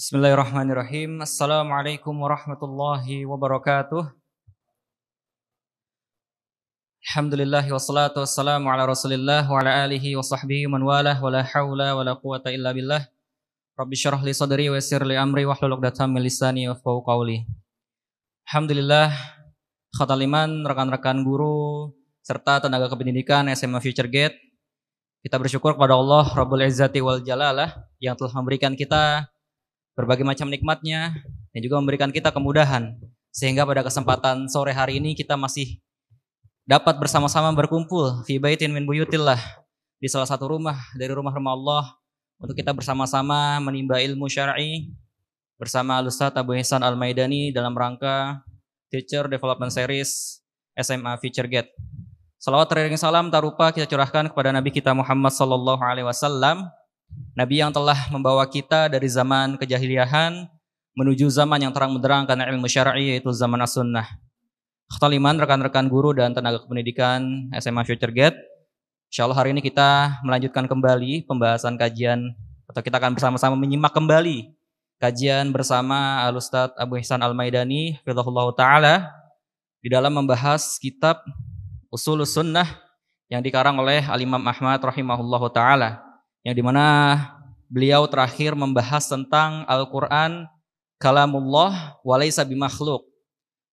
Bismillahirrahmanirrahim. Assalamualaikum warahmatullahi wabarakatuh. Alhamdulillah wassalatu wassalamu ala Rasulillah wa ala alihi wa sahbihi man walah wa la haula wa la quwata illa billah. Rabbi syrah li sadri wa yassir li amri wahlul 'uqdatam min lisani yafqahu qawli. Alhamdulillah, khatul iman, rekan-rekan guru serta tenaga kependidikan SMA Future Gate. Kita bersyukur kepada Allah Rabbul Izzati wal Jalalah yang telah memberikan kita berbagai macam nikmatnya dan juga memberikan kita kemudahan sehingga pada kesempatan sore hari ini kita masih dapat bersama-sama berkumpul fi baitin min buyutillah, di salah satu rumah dari rumah-rumah Allah, untuk kita bersama-sama menimba ilmu syar'i bersama Al-Ustaz Abu Ihsan Al-Maidani dalam rangka Teacher Development Series SMA Future Gate. Salawat teriring salam tak lupa kita curahkan kepada Nabi kita Muhammad sallallahu alaihi wasallam, Nabi yang telah membawa kita dari zaman kejahiliahan menuju zaman yang terang benderang karena ilmu syar'i, yaitu zaman as-sunnah. Khatul iman, rekan-rekan guru dan tenaga kependidikan SMA Future Gate, insyaallah hari ini kita melanjutkan kembali pembahasan kajian, atau kita akan bersama-sama menyimak kembali kajian bersama Al-Ustaz Abu Ihsan Al-Maidani hafizahullah ta'ala di dalam membahas kitab Ushulus Sunnah yang dikarang oleh Al-Imam Ahmad rahimahullah ta'ala, yang dimana beliau terakhir membahas tentang Al-Quran kalamullah walaysa bimakhluk.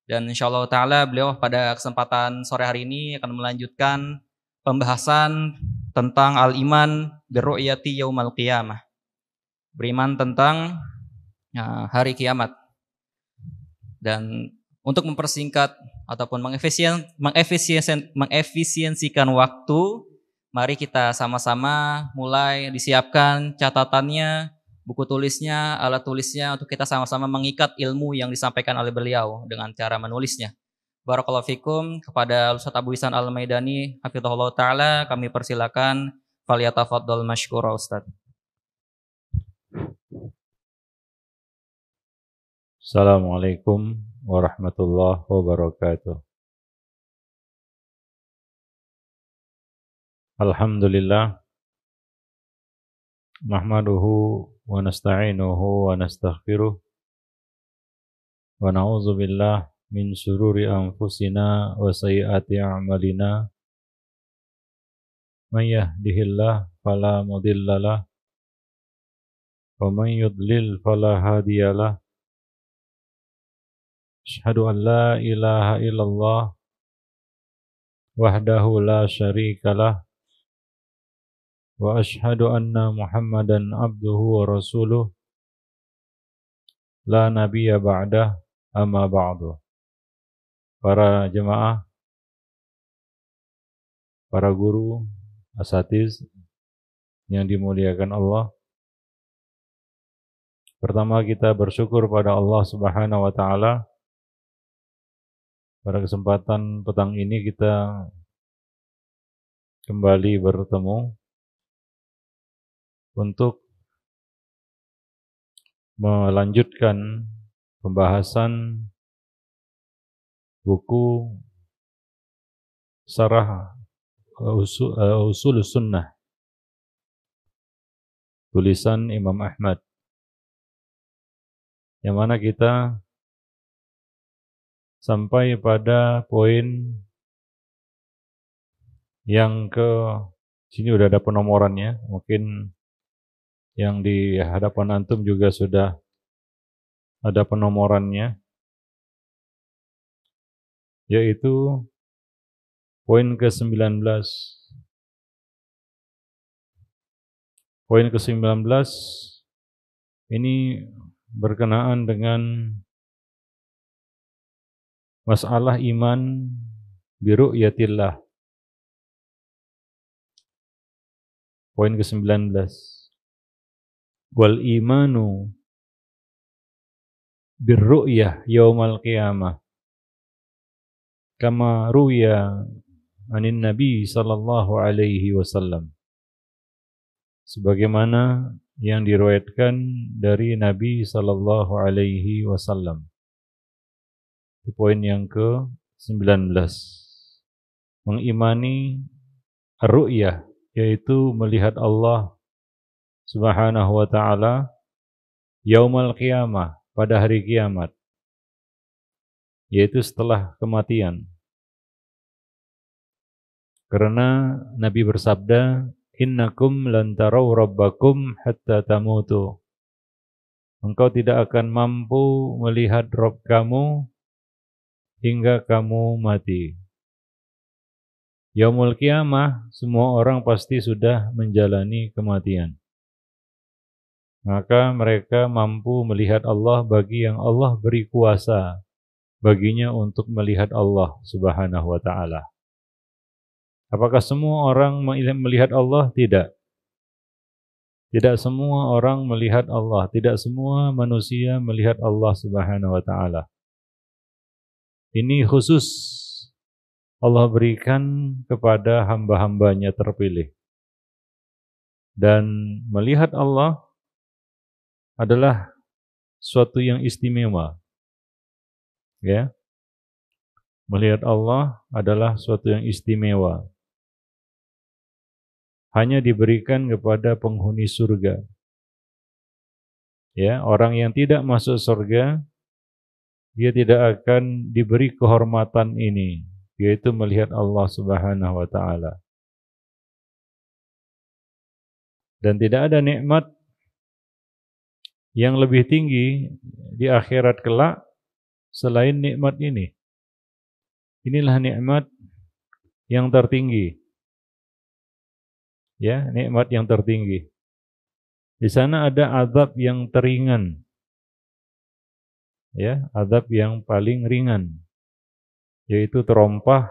Dan insyaallah ta'ala beliau pada kesempatan sore hari ini akan melanjutkan pembahasan tentang al-iman birru'yati yaumal qiyamah, beriman tentang hari kiamat. Dan untuk mempersingkat ataupun mengefisiensikan waktu, mari kita sama-sama mulai disiapkan catatannya, buku tulisnya, alat tulisnya, untuk kita sama-sama mengikat ilmu yang disampaikan oleh beliau dengan cara menulisnya. Barakallahu fikum. Kepada Ustaz Abu Ihsan Al-Maidani hafizahullah ta'ala kami persilakan, falyatafaddal mashkura Ustaz. Assalamualaikum warahmatullahi wabarakatuh. Alhamdulillah, nahmaduhu wa nasta'inuhu wa nastaghfiruh wa na'udzu billah min syururi anfusina wa sayyiati a'malina. May yahdihillah fala mudhillalah wa may yudlil fala hadiyalah. Asyhadu an la ilaha illallah wahdahu la syarikalah wa asyhadu anna Muhammadan abduhu wa rasuluh la nabiyya ba'dah, amma ba'du. Para jemaah, para guru, asatiz yang dimuliakan Allah, pertama kita bersyukur pada Allah Subhanahu wa taala. Pada kesempatan petang ini kita kembali bertemu untuk melanjutkan pembahasan buku Syarah Ushulus Sunnah tulisan Imam Ahmad, yang mana kita sampai pada poin yang ke sini udah ada penomorannya, mungkin yang di hadapan antum juga sudah ada penomorannya, yaitu poin ke-19. Poin ke-19 ini berkenaan dengan masalah iman biru'yatillah. Poin ke-19. Wal imanu birru'yah yaumal qiyamah kama ruya anin Nabi sallallahu alaihi wasallam. Sebagaimana yang diriwayatkan dari Nabi sallallahu alaihi wasallam. Poin yang ke-19, mengimani ar-ru'yah, yaitu melihat Allah Subhanahu wa ta'ala Yaumul qiyamah, pada hari kiamat, yaitu setelah kematian. Karena Nabi bersabda, innakum lan tarau rabbakum hatta tamutu. Engkau tidak akan mampu melihat Rabb kamu hingga kamu mati. Yaumul qiyamah, semua orang pasti sudah menjalani kematian. Maka mereka mampu melihat Allah bagi yang Allah beri kuasa baginya untuk melihat Allah Subhanahu wa ta'ala. Apakah semua orang melihat Allah? Tidak. Tidak semua orang melihat Allah. Tidak semua manusia melihat Allah Subhanahu wa ta'ala. Ini khusus Allah berikan kepada hamba-hambanya terpilih. Dan melihat Allah adalah suatu yang istimewa. Ya. Melihat Allah adalah suatu yang istimewa. Hanya diberikan kepada penghuni surga. Ya, orang yang tidak masuk surga, dia tidak akan diberi kehormatan ini, yaitu melihat Allah Subhanahu wa ta'ala. Dan tidak ada nikmat yang lebih tinggi di akhirat kelak selain nikmat ini. Inilah nikmat yang tertinggi. Ya, nikmat yang tertinggi. Di sana ada azab yang teringan. Ya, azab yang paling ringan, yaitu terompah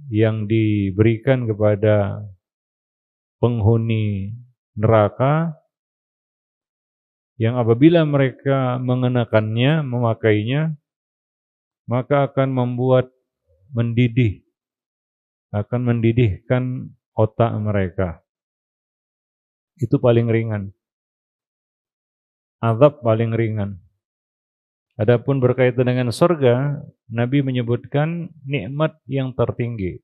yang diberikan kepada penghuni neraka yang apabila mereka mengenakannya, memakainya, maka akan mendidihkan otak mereka. Itu paling ringan. Azab paling ringan. Adapun berkaitan dengan surga, Nabi menyebutkan nikmat yang tertinggi.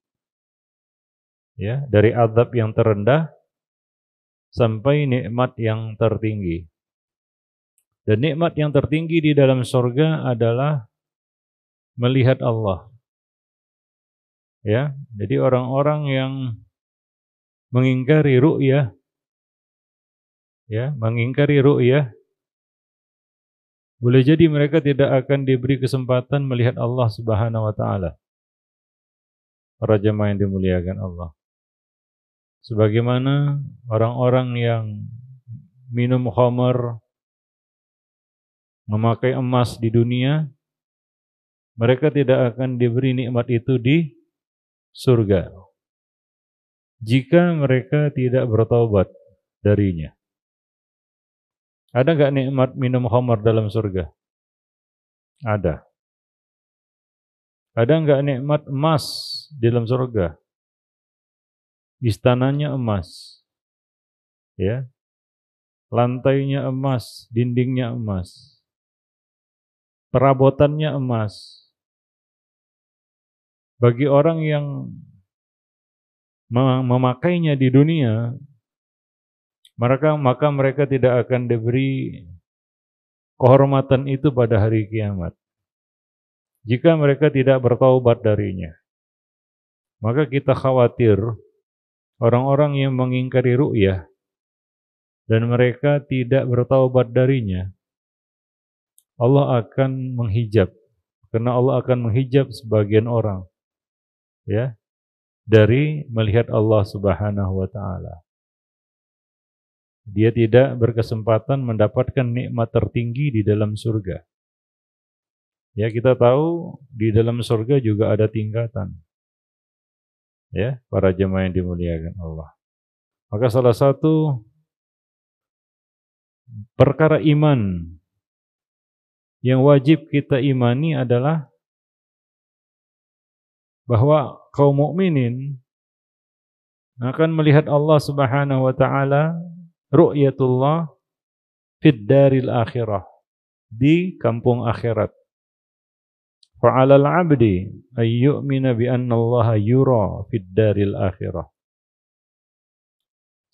Ya, dari azab yang terendah sampai nikmat yang tertinggi. Dan nikmat yang tertinggi di dalam surga adalah melihat Allah. Ya, jadi orang-orang yang mengingkari ru'yah, boleh jadi mereka tidak akan diberi kesempatan melihat Allah Subhanahu wa ta'ala. Para jemaah yang dimuliakan Allah. Sebagaimana orang-orang yang minum khamar, memakai emas di dunia, mereka tidak akan diberi nikmat itu di surga jika mereka tidak bertaubat darinya. Ada enggak nikmat minum khamar dalam surga? Ada. Ada enggak nikmat emas di dalam surga? Istananya emas. Ya. Lantainya emas, dindingnya emas. Perabotannya emas. Bagi orang yang memakainya di dunia, maka mereka tidak akan diberi kehormatan itu pada hari kiamat. Jika mereka tidak bertaubat darinya, maka kita khawatir orang-orang yang mengingkari ru'yah dan mereka tidak bertaubat darinya, Allah akan menghijab, karena Allah akan menghijab sebagian orang, ya, dari melihat Allah Subhanahu wa ta'ala. Dia tidak berkesempatan mendapatkan nikmat tertinggi di dalam surga. Ya, kita tahu di dalam surga juga ada tingkatan. Ya, para jemaah yang dimuliakan Allah. Maka salah satu perkara iman yang wajib kita imani adalah bahwa kaum mukminin akan melihat Allah Subhanahu wa ta'ala, ru'yatullah fid daril akhirah, di kampung akhirat. Fa'alal abdi ay yu'mina bi anna Allah yura fid daril akhirah.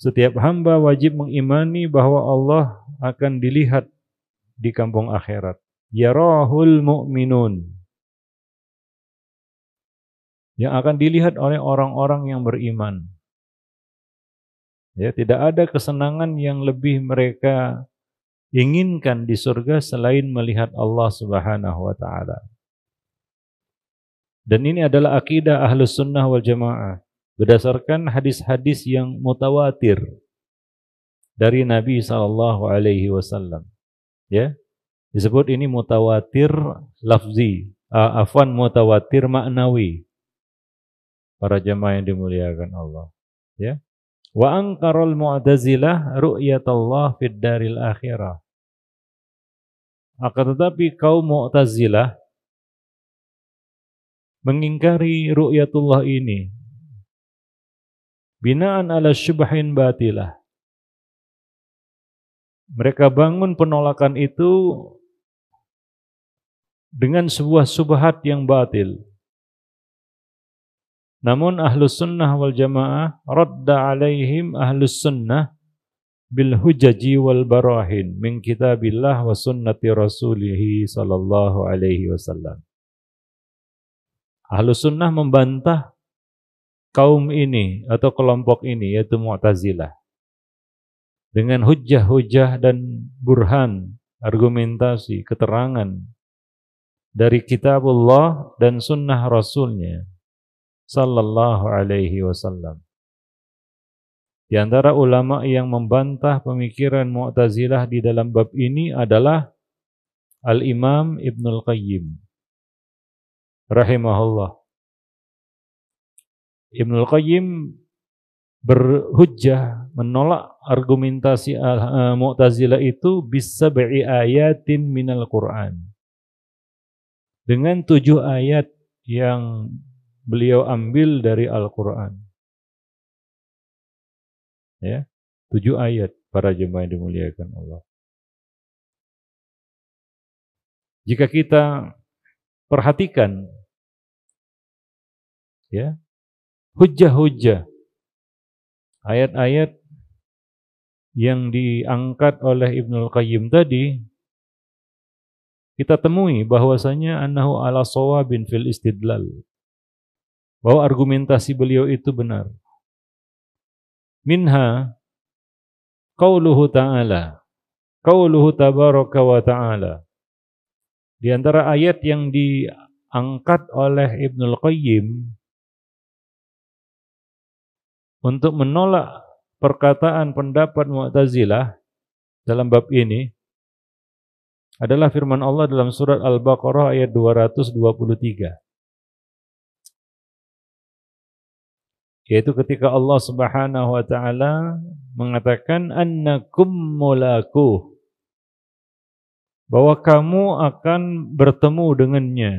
Setiap hamba wajib mengimani bahwa Allah akan dilihat di kampung akhirat. Yarahul mu'minun. Yang akan dilihat oleh orang-orang yang beriman. Ya, tidak ada kesenangan yang lebih mereka inginkan di surga selain melihat Allah Subhanahu wa taala. Dan ini adalah akidah Ahlus Sunnah wal Jamaah berdasarkan hadis-hadis yang mutawatir dari Nabi sallallahu alaihi wasallam. Ya. Disebut ini mutawatir lafzi, mutawatir maknawi. Para jemaah yang dimuliakan Allah, ya. Wa anqarul mu'tazilah ru'yatullah fid daril akhirah. Akan tetapi kaum Mu'tazilah mengingkari ru'yatullah ini binaan ala syubhin batilah. Mereka bangun penolakan itu dengan sebuah subhat yang batil. Namun Ahlus Sunnah wal Jamaah radda alaihim Ahlus Sunnah bil hujaji wal barahin min kitabillah wa sunnati rasulih sallallahu alaihi wasallam. Ahlus Sunnah membantah kaum ini atau kelompok ini yaitu Mu'tazilah dengan hujjah-hujjah dan burhan, argumentasi, keterangan dari kitabullah dan sunnah rasulnya sallallahu alaihi wasallam. Di antara ulama yang membantah pemikiran Mu'tazilah di dalam bab ini adalah Al-Imam Ibnul Qayyim rahimahullah. Ibnul Qayyim berhujjah menolak argumentasi Mu'tazilah itu bisab'i ayatin minal Qur'an. Dengan 7 ayat yang beliau ambil dari Al-Quran. Ya, 7 ayat para jemaah yang dimuliakan Allah. Jika kita perhatikan ya, hujjah-hujjah ayat-ayat yang diangkat oleh Ibnul Qayyim tadi, kita temui bahwasanya annahu ala shawabin fil istidlal. Bahwa argumentasi beliau itu benar. Minha qauluhu ta'ala, qauluhu tabaraka wa ta'ala. Di antara ayat yang diangkat oleh Ibnul Qayyim untuk menolak perkataan pendapat Mu'tazilah dalam bab ini adalah firman Allah dalam surat Al-Baqarah ayat 223. Yaitu ketika Allah Subhanahu wa taala mengatakan annakum mulaku, bahwa kamu akan bertemu dengannya.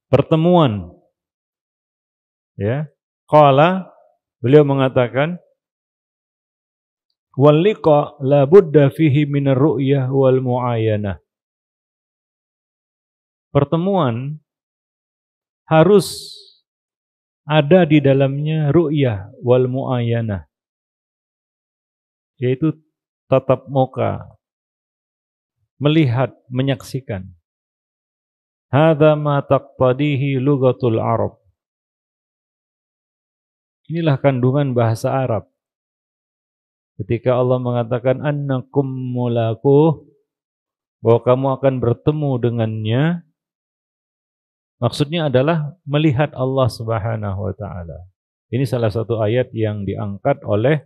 Pertemuan. Ya. Qala, beliau mengatakan wal liqa la budda fihi minar ru'yah wal mu'ayanah. Pertemuan harus ada di dalamnya ru'yah wal mu'ayanah, yaitu tatap muka, melihat, menyaksikan. Hadza ma taqtadihi lughatul Arab. Inilah kandungan bahasa Arab. Ketika Allah mengatakan annakum mulaquh, bahwa kamu akan bertemu dengannya, maksudnya adalah melihat Allah Subhanahu wa taala. Ini salah satu ayat yang diangkat oleh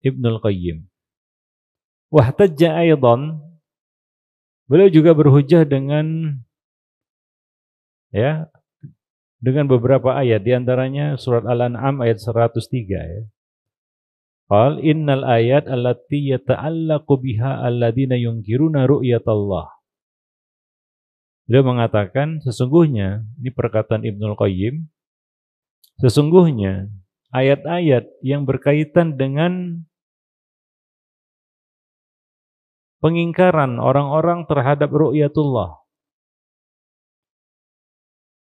Ibnul Qayyim. Wahtajja aidan, beliau juga berhujjah dengan beberapa ayat, di antaranya surat Al-An'am ayat 103 ya. Qal innal ayat allati yata'allaqu biha alladziina yunkiruna ru'yatallah. Beliau mengatakan sesungguhnya, ini perkataan Ibnul Qayyim, sesungguhnya ayat-ayat yang berkaitan dengan pengingkaran orang-orang terhadap ru'yatullah.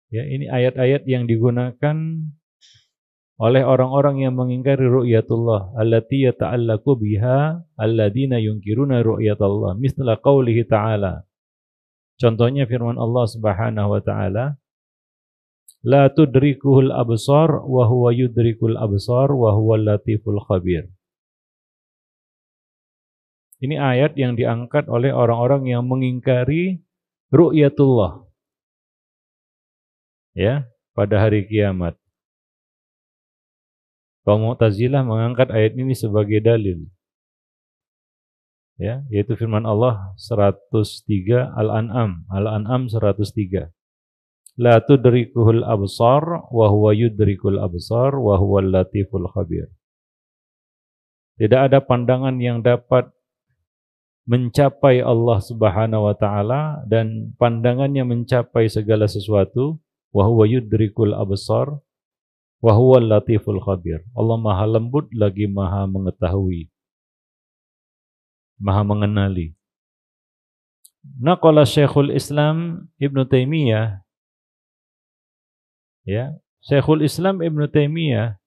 Ya, ini ayat-ayat yang digunakan oleh orang-orang yang mengingkari ru'yatullah allati yata'allaqu biha alladziina yunkiruna ru'yatallah misla qaulihi ta'ala. Contohnya firman Allah Subhanahu wa taala, la tudrikuhul absar wa huwa yudrikul absar wa huwal latiful khabir. Ini ayat yang diangkat oleh orang-orang yang mengingkari ru'yatullah, ya, pada hari kiamat. Kaum Mu'tazilah mengangkat ayat ini sebagai dalil, ya, yaitu firman Allah 103 Al-An'am 103. La tudrikuhul absar wa huwa yudrikul absar wa huwal latiful khabir. Tidak ada pandangan yang dapat mencapai Allah Subhanahu wa taala dan pandangannya mencapai segala sesuatu. Wa huwa yudrikul absar wa huwal latiful khabir. Allah Maha lembut lagi Maha mengetahui, Maha mengenali. Naqala Syekhul Islam Ibnu Taimiyah, ya, Syekhul Islam Ibnu Taimiyah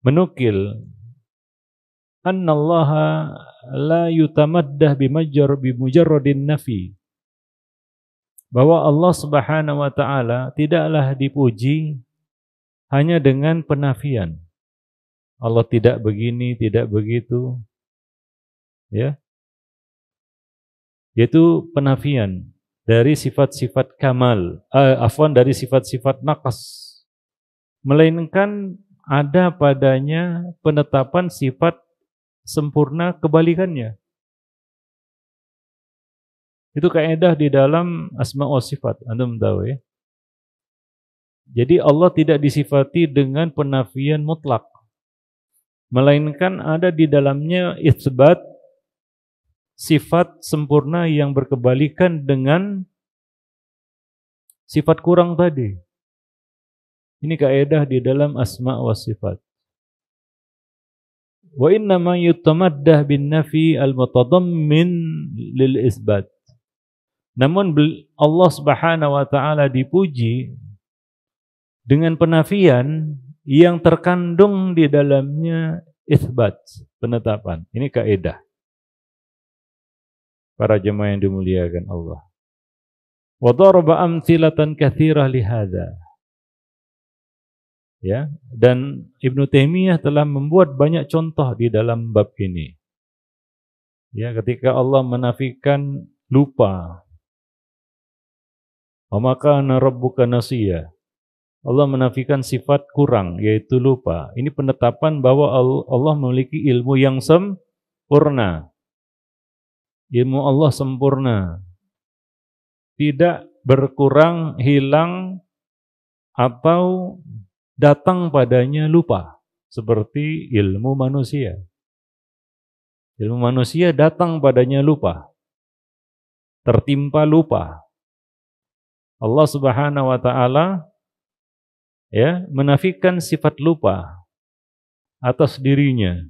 menukil annallaha la yutamaddah bimujarradin nafi, bahwa Allah Subhanahu wa taala tidaklah dipuji hanya dengan penafian. Allah tidak begini, tidak begitu, ya. Yaitu penafian dari sifat-sifat kamal, dari sifat-sifat naqas, melainkan ada padanya penetapan sifat sempurna kebalikannya. Itu kaidah di dalam asma wa sifat, antum tahu ya. Jadi Allah tidak disifati dengan penafian mutlak, melainkan ada di dalamnya itsbat sifat sempurna yang berkebalikan dengan sifat kurang tadi. Ini kaidah di dalam asma wa sifat. Wa inna ma yutamaddah bin nafi al-mutadammin lil isbat. Namun Allah Subhanahu wa taala dipuji dengan penafian yang terkandung di dalamnya isbat, penetapan. Ini kaidah. Para jemaah yang dimuliakan Allah. Wa daraba amthilatan katsirah li hadza. Ya, dan Ibnu Taimiyah telah membuat banyak contoh di dalam bab ini. Ya, ketika Allah menafikan lupa. Wa ma kana rabbuka nasiya. Allah menafikan sifat kurang, yaitu lupa. Ini penetapan bahwa Allah memiliki ilmu yang sempurna. Ilmu Allah sempurna. Tidak berkurang, hilang, atau datang padanya lupa, seperti ilmu manusia. Ilmu manusia datang padanya lupa, tertimpa lupa. Allah Subhanahu wa taala, ya, menafikan sifat lupa atas dirinya,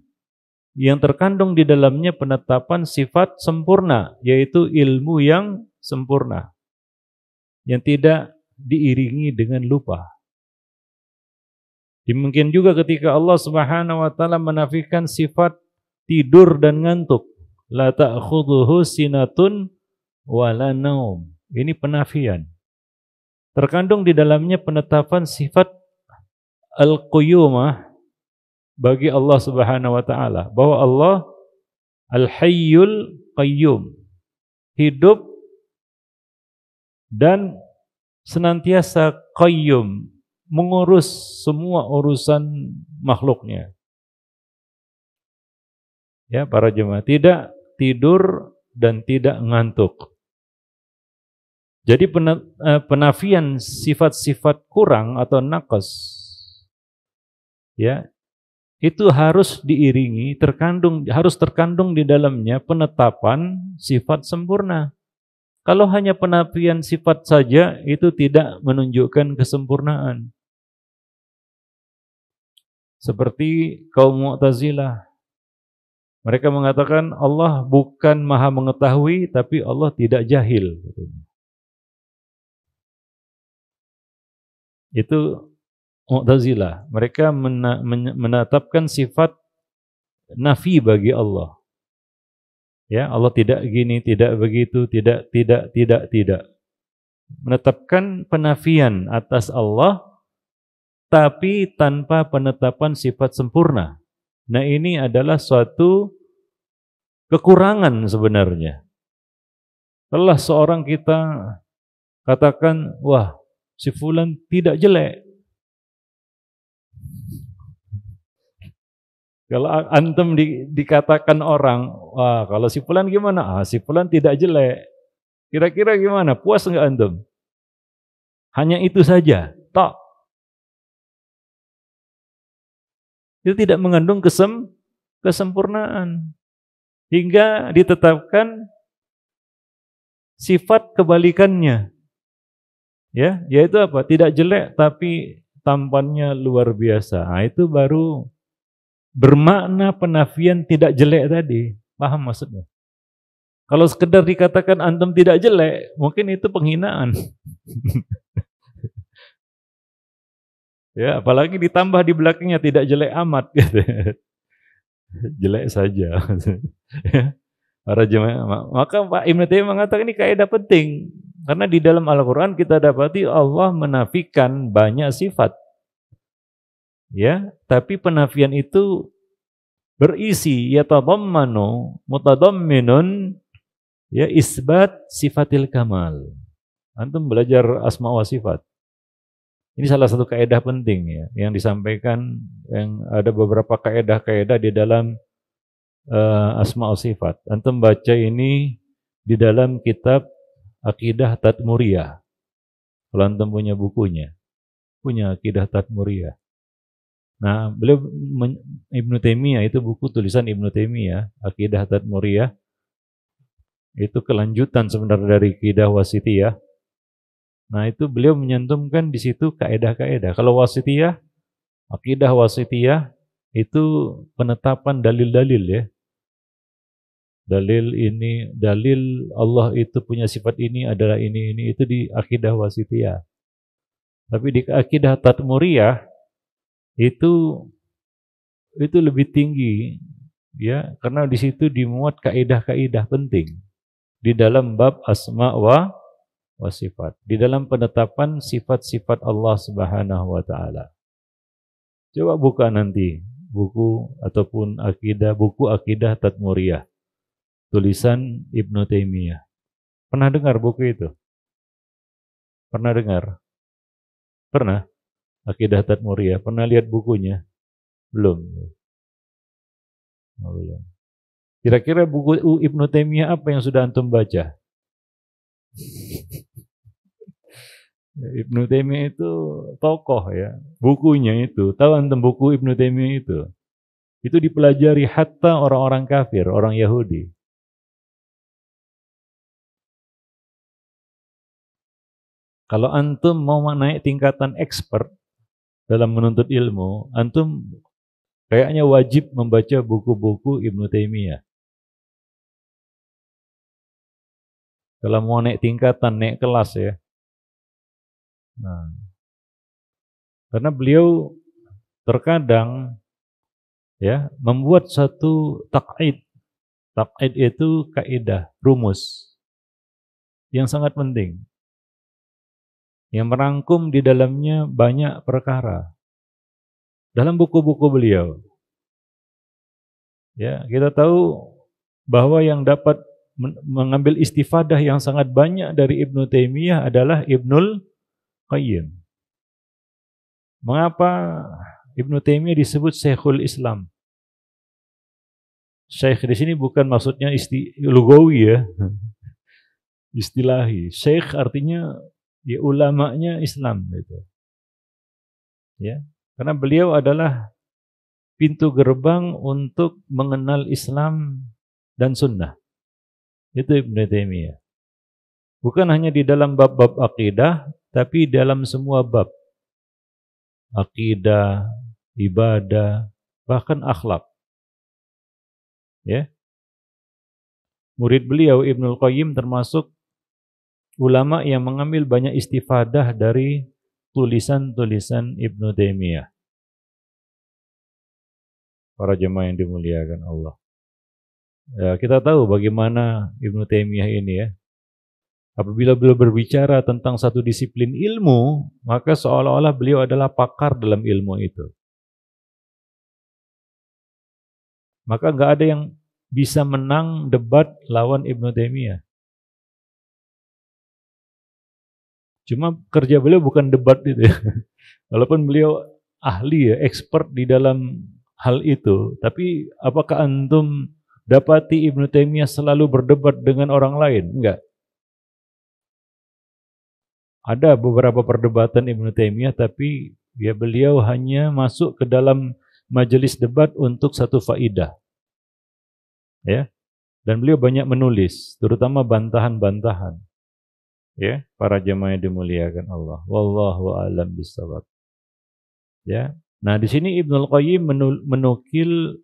yang terkandung di dalamnya penetapan sifat sempurna, yaitu ilmu yang sempurna, yang tidak diiringi dengan lupa. Demikian juga ketika Allah Subhanahu wa taala menafikan sifat tidur dan ngantuk. La ta'khudhuhu sinatun wa la naum. Ini penafian. Terkandung di dalamnya penetapan sifat al-qayyumah bagi Allah Subhanahu wa taala, bahwa Allah al-hayyul qayyum, hidup dan senantiasa qayyum, mengurus semua urusan makhluknya. Ya, para jemaah, tidak tidur dan tidak ngantuk. Jadi penafian sifat-sifat kurang atau naqas, ya, itu harus diiringi, harus terkandung di dalamnya penetapan sifat sempurna. Kalau hanya penafian sifat saja, itu tidak menunjukkan kesempurnaan. Seperti kaum Mu'tazilah. Mereka mengatakan Allah bukan maha mengetahui, tapi Allah tidak jahil. Itu Mu'tazilah. Mereka menetapkan sifat nafi bagi Allah. Ya, Allah tidak gini, tidak begitu, tidak. Menetapkan penafian atas Allah tapi tanpa penetapan sifat sempurna. Nah, ini adalah suatu kekurangan sebenarnya. Setelah seorang kita katakan, wah, si fulan tidak jelek. Kalau antum dikatakan orang, wah, kalau si fulan gimana? Si fulan tidak jelek. Kira-kira gimana? Puas enggak antum? Hanya itu saja. Tok. Itu tidak mengandung kesempurnaan. Hingga ditetapkan sifat kebalikannya. Ya, yaitu apa? Tidak jelek tapi tampannya luar biasa. Nah, itu baru bermakna penafian tidak jelek tadi. Paham maksudnya? Kalau sekedar dikatakan antum tidak jelek, mungkin itu penghinaan. Ya, apalagi ditambah di belakangnya tidak jelek amat gitu. Jelek saja. Para jemaah. Maka Pak Ibnu Taimiyah mengatakan ini kaidah penting karena di dalam Al-Qur'an kita dapati Allah menafikan banyak sifat. Ya, tapi penafian itu berisi yatadammanu mutadamminun ya isbat sifatil kamal. Antum belajar asma wa sifat. Ini salah satu kaidah penting ya yang disampaikan, yang ada beberapa kaidah-kaidah di dalam asma wa sifat. Antum baca ini di dalam kitab Aqidah Tadmuriyah. Kalau antum punya bukunya, punya Aqidah Tadmuriyah. Nah, beliau Ibnu Taimiyah, itu buku tulisan Ibnu Taimiyah, Aqidah Tadmuriyah. Itu kelanjutan sebenarnya dari Aqidah Wasithiyah. Nah, itu beliau menyantumkan di situ kaidah-kaidah. Kalau Wasithiyah, Aqidah Wasithiyah itu penetapan dalil-dalil ya. Dalil ini, dalil Allah itu punya sifat ini adalah ini itu di Aqidah Wasithiyah. Tapi di Aqidah Tadmuriyah itu lebih tinggi ya, karena di situ dimuat kaidah-kaidah penting di dalam bab asma wa sifat, di dalam penetapan sifat-sifat Allah Subhanahu wa taala. Coba buka nanti buku ataupun buku Aqidah Tadmuriyah tulisan Ibnu Taimiyah. Pernah dengar buku itu? Pernah dengar? Pernah? Aqidah Tadmuriyah. Pernah lihat bukunya? Belum. Belum. Kira-kira buku Ibnu Taimiyah apa yang sudah antum baca? Ibnu Taimiyah itu tokoh ya. Bukunya itu, tahu antum buku Ibnu Taimiyah itu? Itu dipelajari hatta orang-orang kafir, orang Yahudi. Kalau antum mau naik tingkatan expert dalam menuntut ilmu, antum kayaknya wajib membaca buku-buku Ibnu Taimiyah. Kalau mau naik tingkatan, naik kelas ya. Nah, karena beliau terkadang ya membuat satu taqid. Taqid itu kaidah, rumus yang sangat penting. Yang merangkum di dalamnya banyak perkara. Dalam buku-buku beliau. Ya, kita tahu bahwa yang dapat mengambil istifadah yang sangat banyak dari Ibnu Taimiyah adalah Ibnul Qayyim. Mengapa Ibnu Taimiyah disebut Syekhul Islam? Syekh di sini bukan maksudnya lugawi ya. Istilahi. Syekh artinya ya ulamanya Islam gitu. Ya, karena beliau adalah pintu gerbang untuk mengenal Islam dan sunnah. Itu Ibnu Taimiyah. Bukan hanya di dalam bab-bab akidah, tapi dalam semua bab. Akidah, ibadah, bahkan akhlak. Ya. Murid beliau Ibnul Qayyim termasuk ulama yang mengambil banyak istifadah dari tulisan-tulisan Ibnu Taimiyah. Para jemaah yang dimuliakan Allah. Ya, kita tahu bagaimana Ibnu Taimiyah ini ya. Apabila beliau berbicara tentang satu disiplin ilmu, maka seolah-olah beliau adalah pakar dalam ilmu itu. Maka nggak ada yang bisa menang debat lawan Ibnu Taimiyah. Cuma kerja beliau bukan debat itu ya. Walaupun beliau ahli ya, expert di dalam hal itu, tapi apakah antum dapati Ibnu Taimiyah selalu berdebat dengan orang lain? Enggak. Ada beberapa perdebatan Ibnu Taimiyah, tapi ya beliau hanya masuk ke dalam majelis debat untuk satu faidah. Ya. Dan beliau banyak menulis, terutama bantahan-bantahan. Ya, para jemaah yang dimuliakan Allah. Wallahu a'lam bishawab. Ya. Nah, di sini Ibnul Qayyim menukil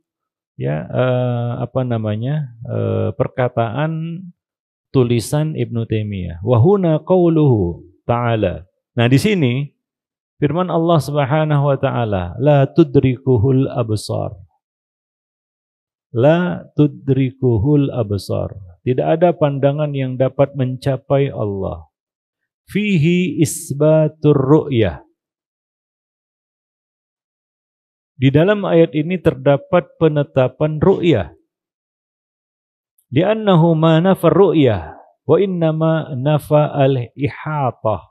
ya perkataan tulisan Ibnu Taimiyah. Wa huna qauluhu ta'ala. Nah, di sini firman Allah Subhanahu wa taala, la tudrikuhul absar. La tudrikuhul absar. Tidak ada pandangan yang dapat mencapai Allah. Fihi isbatur ru'yah. Di dalam ayat ini terdapat penetapan ru'yah. Li'annahu ma nafa ru'yah wa innama nafa al-ihatah.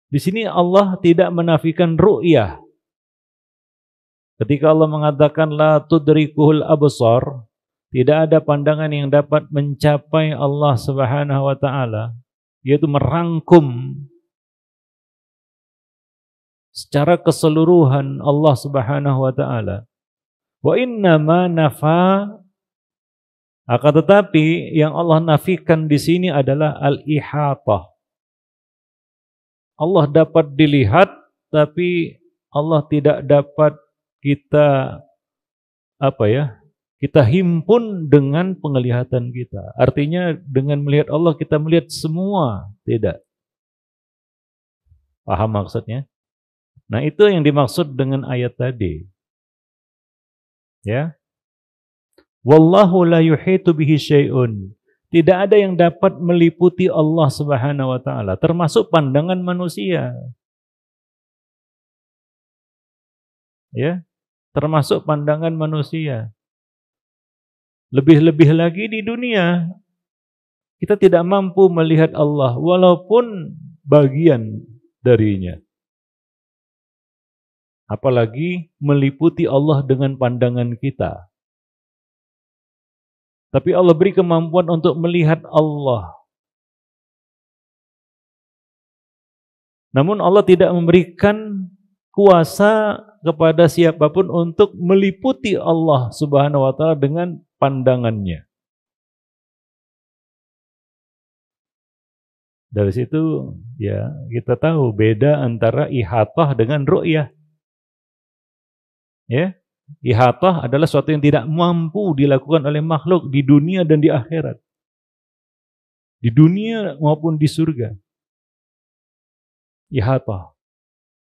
Di sini Allah tidak menafikan ru'yah. Ketika Allah mengatakan la tudrikuhul absar, tidak ada pandangan yang dapat mencapai Allah Subhanahu wa taala, yaitu merangkum secara keseluruhan Allah Subhanahu wa taala. Wa innama nafa, akan tetapi yang Allah nafikan di sini adalah al-ihatah. Allah dapat dilihat, tapi Allah tidak dapat kita kita himpun dengan penglihatan kita. Artinya dengan melihat Allah kita melihat semua, tidak. Paham maksudnya? Nah, itu yang dimaksud dengan ayat tadi. Ya. Wallahu la yuhitu bihi syai'un. Tidak ada yang dapat meliputi Allah Subhanahu wa taala, termasuk pandangan manusia. Ya, termasuk pandangan manusia. Lebih-lebih lagi di dunia, kita tidak mampu melihat Allah walaupun bagian darinya. Apalagi meliputi Allah dengan pandangan kita. Tapi Allah beri kemampuan untuk melihat Allah. Namun Allah tidak memberikan kuasa kepada siapapun untuk meliputi Allah Subhanahu wa taala dengan pandangannya. Dari situ ya kita tahu beda antara ihatah dengan ru'yah. Ya, ihatah adalah sesuatu yang tidak mampu dilakukan oleh makhluk di dunia dan di akhirat. Di dunia maupun di surga. Ihatah.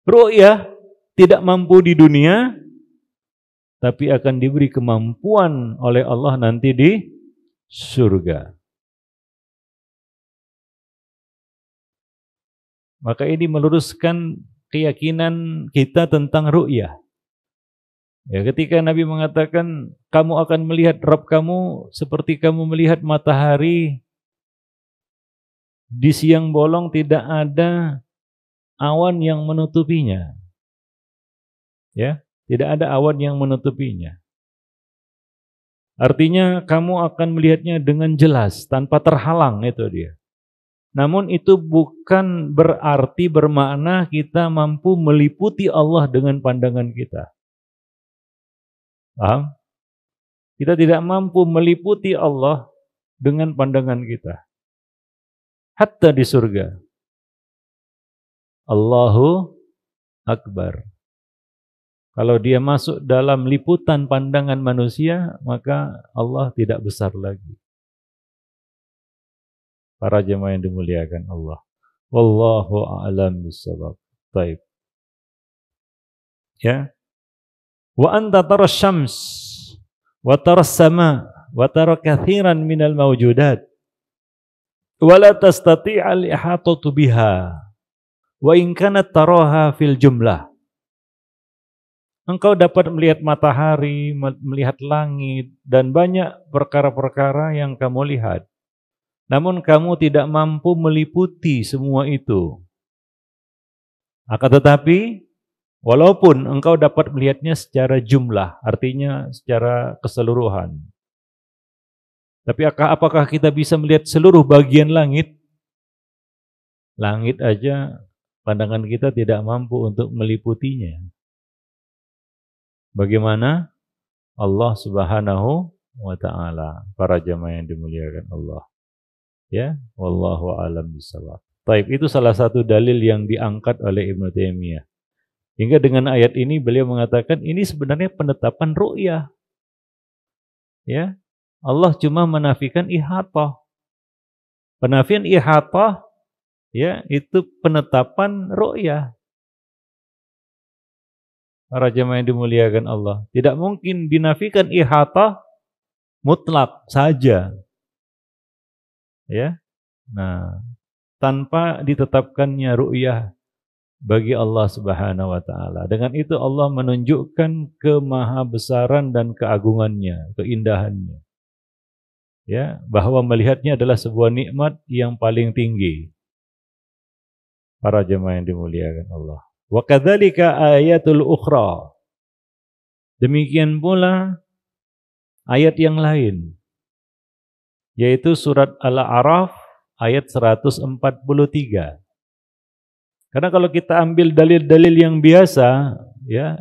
Ru'yah tidak mampu di dunia, tapi akan diberi kemampuan oleh Allah nanti di surga. Maka ini meluruskan keyakinan kita tentang ru'yah. Ya, ketika Nabi mengatakan kamu akan melihat Rabb kamu seperti kamu melihat matahari di siang bolong, tidak ada awan yang menutupinya. Ya, tidak ada awan yang menutupinya. Artinya kamu akan melihatnya dengan jelas tanpa terhalang, itu dia. Namun itu bukan berarti bermakna kita mampu meliputi Allah dengan pandangan kita. Paham? Kita tidak mampu meliputi Allah dengan pandangan kita. Hatta di surga. Allahu Akbar. Kalau dia masuk dalam liputan pandangan manusia, maka Allah tidak besar lagi. Para jemaah yang dimuliakan Allah. Wallahu a'lam bishawab. Baik. Ya. Wa anta tara syams wa tara sama wa tara katsiran minal mawjudat wa la tastati'al ihatatu biha wa in kanat taraha fil jumlah. Engkau dapat melihat matahari, melihat langit, dan banyak perkara-perkara yang kamu lihat. Namun kamu tidak mampu meliputi semua itu. Akan tetapi, walaupun engkau dapat melihatnya secara jumlah, artinya secara keseluruhan. Tapi apakah kita bisa melihat seluruh bagian langit? Langit aja, pandangan kita tidak mampu untuk meliputinya. Bagaimana Allah Subhanahu wa ta'ala, para jamaah yang dimuliakan Allah. Ya, wallahu a'lam bishawab. Baik, itu salah satu dalil yang diangkat oleh Ibnu Taimiyah. Hingga dengan ayat ini beliau mengatakan ini sebenarnya penetapan ru'yah. Ya. Allah cuma menafikan ihatah. Penafian ihatah ya, itu penetapan ru'yah. Para jemaah yang dimuliakan Allah, tidak mungkin dinafikan ihatah mutlak saja. Ya. Nah, tanpa ditetapkannya ru'yah bagi Allah Subhanahu wa ta'ala. Dengan itu Allah menunjukkan kemahabesaran dan keagungannya, keindahannya. Ya, bahwa melihatnya adalah sebuah nikmat yang paling tinggi. Para jemaah yang dimuliakan Allah. Wa kadzalika ayatul ukhra. Demikian pula ayat yang lain, yaitu surat Al-A'raf ayat 143. Karena kalau kita ambil dalil-dalil yang biasa, ya,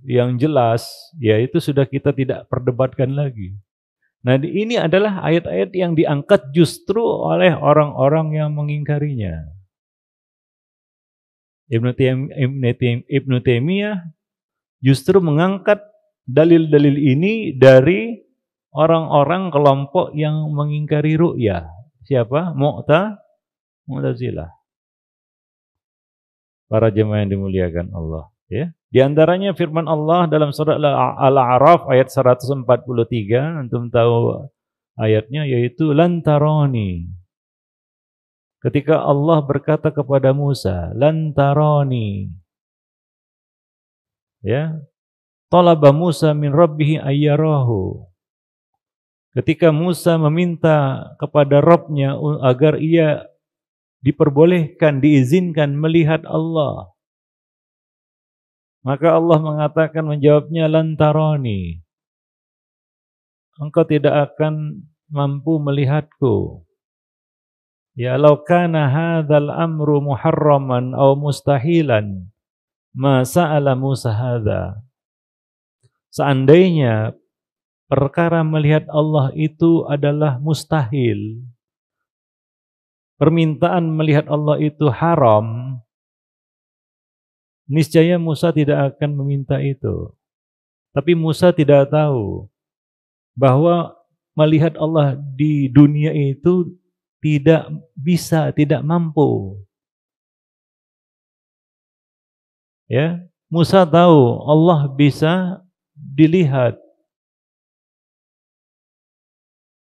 yang jelas, ya itu sudah kita tidak perdebatkan lagi. Nah, ini adalah ayat-ayat yang diangkat justru oleh orang-orang yang mengingkarinya. Ibnu Taimiyah justru mengangkat dalil-dalil ini dari orang-orang kelompok yang mengingkari ru'yah. Siapa? Mu'tazilah. Para jemaah yang dimuliakan Allah. Ya. Di antaranya firman Allah dalam surah Al-A'raf ayat 143, antum tahu ayatnya, yaitu lan tarani. Ketika Allah berkata kepada Musa, lan tarani. Ya. Talaba Musa min rabbih ayyarahu. Ketika Musa meminta kepada Rabb-nya agar ia diperbolehkan, diizinkan melihat Allah. Maka Allah mengatakan, menjawabnya, lantaroni. Engkau tidak akan mampu melihatku. Ya law kana hadzal amru muharraman aw mustahilan ma sa'ala Musa hadza. Seandainya perkara melihat Allah itu adalah mustahil, permintaan melihat Allah itu haram, niscaya Musa tidak akan meminta itu. Tapi Musa tidak tahu bahwa melihat Allah di dunia itu tidak bisa, tidak mampu. Ya, Musa tahu Allah bisa dilihat.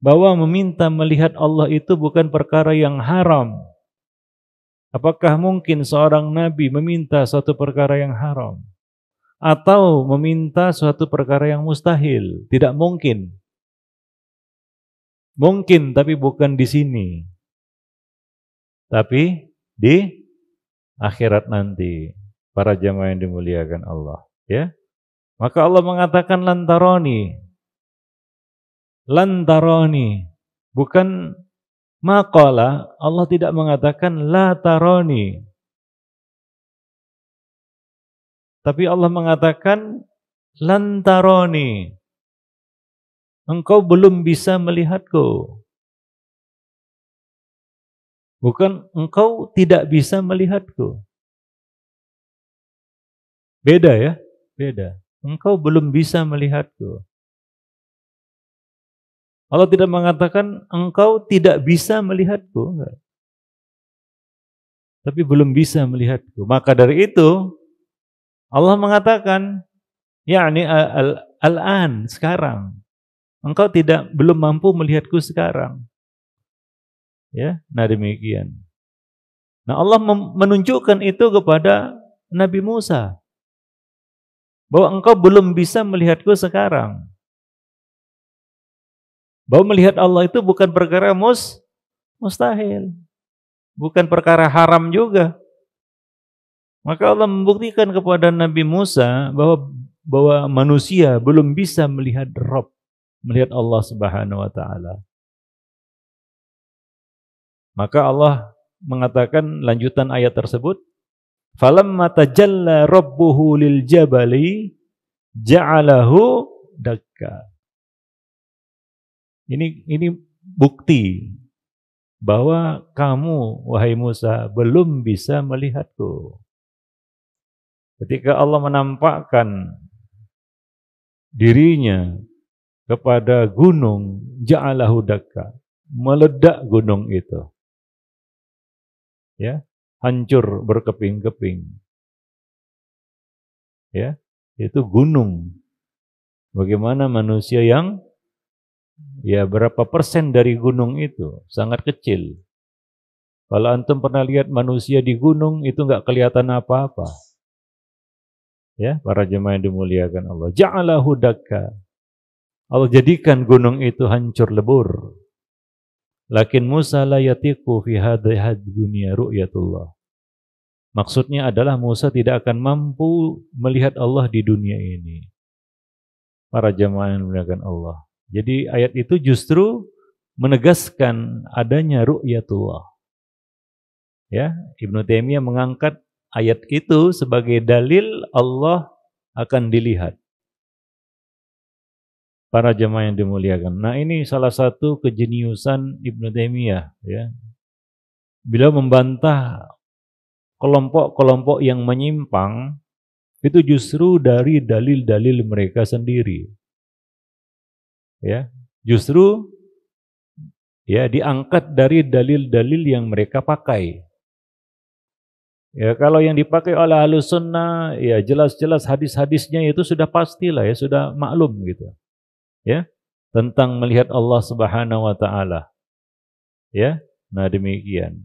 Bahwa meminta melihat Allah itu bukan perkara yang haram. Apakah mungkin seorang nabi meminta suatu perkara yang haram? Atau meminta suatu perkara yang mustahil? Tidak mungkin. Mungkin, tapi bukan di sini. Tapi di akhirat nanti. Para jamaah yang dimuliakan Allah. Ya. Maka Allah mengatakan lantaroni. Lantaroni. Bukan maqala, Allah tidak mengatakan la taroni. Tapi Allah mengatakan lantaroni. Engkau belum bisa melihatku. Bukan engkau tidak bisa melihatku. Beda ya, beda. Engkau belum bisa melihatku. Allah tidak mengatakan engkau tidak bisa melihatku. Enggak. tapi belum bisa melihatku. Maka dari itu Allah mengatakan, yakni al-an, sekarang. Engkau belum mampu melihatku sekarang. Ya, nah demikian. Nah, Allah menunjukkan itu kepada Nabi Musa, bahwa engkau belum bisa melihatku sekarang. Bahwa melihat Allah itu bukan perkara mustahil, bukan perkara haram juga. Maka Allah membuktikan kepada Nabi Musa bahwa manusia belum bisa melihat Rabb, melihat Allah Subhanahu wa taala. Maka Allah mengatakan lanjutan ayat tersebut, falamma tajalla rabbuhu lil jabali ja'alahu dakka. Ini bukti bahwa kamu, wahai Musa, belum bisa melihatku. Ketika Allah menampakkan dirinya kepada gunung, ja'alahu dakka, meledak gunung itu. Ya, hancur berkeping-keping. Ya, itu gunung. Bagaimana manusia yang berapa persen dari gunung itu sangat kecil. Kalau antum pernah lihat manusia di gunung itu enggak kelihatan apa-apa. Ya, para jemaah yang dimuliakan Allah. Ja'alahu dakka. Allah jadikan gunung itu hancur lebur. Lakin Musa la yatiqu fi hadhihi dunya ru'yatullah. Maksudnya adalah Musa tidak akan mampu melihat Allah di dunia ini. Para jemaah yang dimuliakan Allah. Jadi ayat itu justru menegaskan adanya ru'yatullah. Ya, Ibnu Taimiyah mengangkat ayat itu sebagai dalil Allah akan dilihat. Para jemaah yang dimuliakan. Nah, ini salah satu kejeniusan Ibnu Taimiyah, ya. Beliau membantah kelompok-kelompok yang menyimpang itu justru dari dalil-dalil mereka sendiri. Ya, justru diangkat dari dalil-dalil yang mereka pakai. Ya, kalau yang dipakai oleh Ahlus Sunnah, ya jelas-jelas hadis-hadisnya itu sudah pastilah, ya sudah maklum gitu. Ya, tentang melihat Allah Subhanahu wa taala. Ya, nah demikian.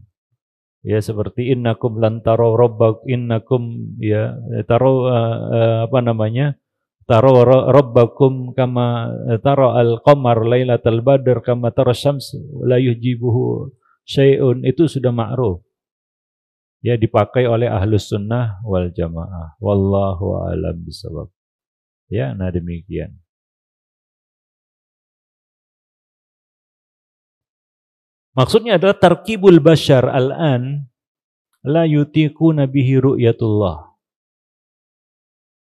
Ya, seperti innakum lan taraw rabbakum, innakum taraw taraw rabbakum kama tara al-qamar lailatal badr kama tara syams la yujibuhu syai'un, itu sudah ma'ruf. Ya, dipakai oleh Ahlus Sunnah wal Jamaah. Wallahu a'lam bishawab. Ya, nah demikian. Maksudnya adalah tarkibul bashar al-an la yutiquna bihi ru'yatullah.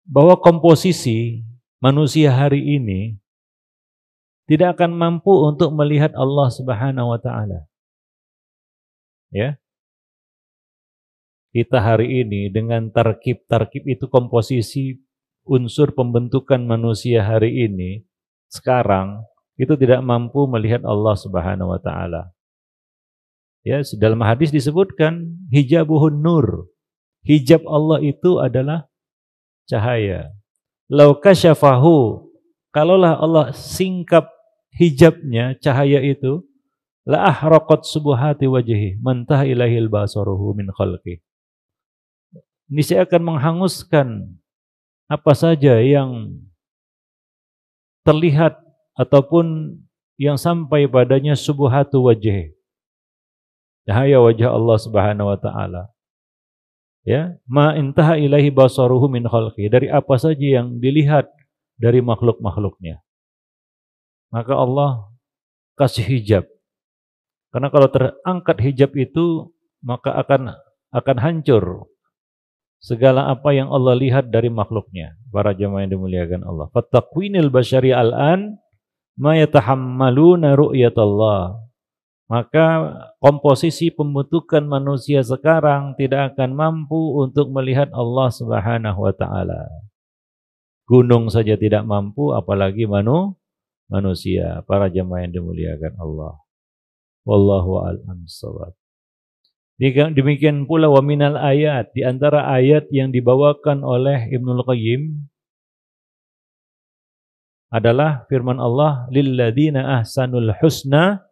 Bahwa komposisi manusia hari ini tidak akan mampu untuk melihat Allah Subhanahu wa taala. Ya. Kita hari ini dengan tarkib itu komposisi unsur pembentukan manusia hari ini sekarang itu tidak mampu melihat Allah Subhanahu wa taala. Ya, dalam hadis disebutkan hijabuhun nur. Hijab Allah itu adalah cahaya. Lau kasyafahu, kalaulah Allah singkap hijabnya, cahaya itu, la ahraqat subuhati wajhi man taha ilaihil basaruhu min khalqi. Ini saya akan menghanguskan apa saja yang terlihat ataupun yang sampai padanya subuhatu wajhi, cahaya wajah Allah Subhanahu wa taala. Ya, ma intaha ilaihi basaruhu min khalqi, dari apa saja yang dilihat dari makhluk-makhluknya. Maka Allah kasih hijab. Karena kalau terangkat hijab itu maka akan hancur segala apa yang Allah lihat dari makhluknya. Para jemaah yang dimuliakan Allah. Fattaqwinil basyari al-an ma yatahammaluna ru'yatallah. Maka komposisi pembentukan manusia sekarang tidak akan mampu untuk melihat Allah Subhanahu wa taala. Gunung saja tidak mampu, apalagi manusia. Para jemaah yang dimuliakan Allah. Wallahu a'lam bishawab. Demikian pula wa minal ayat, di antara ayat yang dibawakan oleh Ibnul Qayyim adalah firman Allah, lilladzina ahsanul husna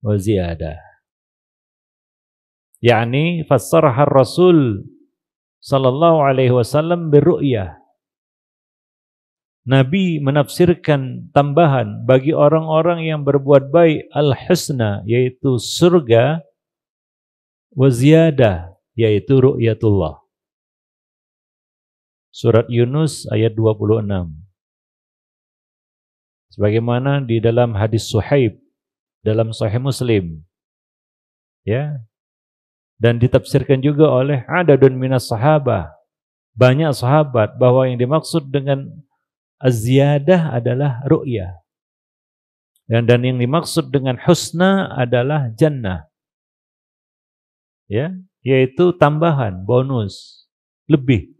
wa ziyadah. Yani fassaraha Rasul sallallahu alaihi wasallam birru'yah. Nabi menafsirkan tambahan bagi orang-orang yang berbuat baik al-husna, yaitu surga, wa ziyadah, yaitu ru'yatullah. Surat Yunus ayat 26. Sebagaimana di dalam hadis Suhaib dalam Sahih Muslim. Ya. Dan ditafsirkan juga oleh adadun minas sahabah, banyak sahabat, bahwa yang dimaksud dengan az-ziyadah adalah ru'yah. Dan yang dimaksud dengan husna adalah jannah. Ya, yaitu tambahan, bonus, lebih.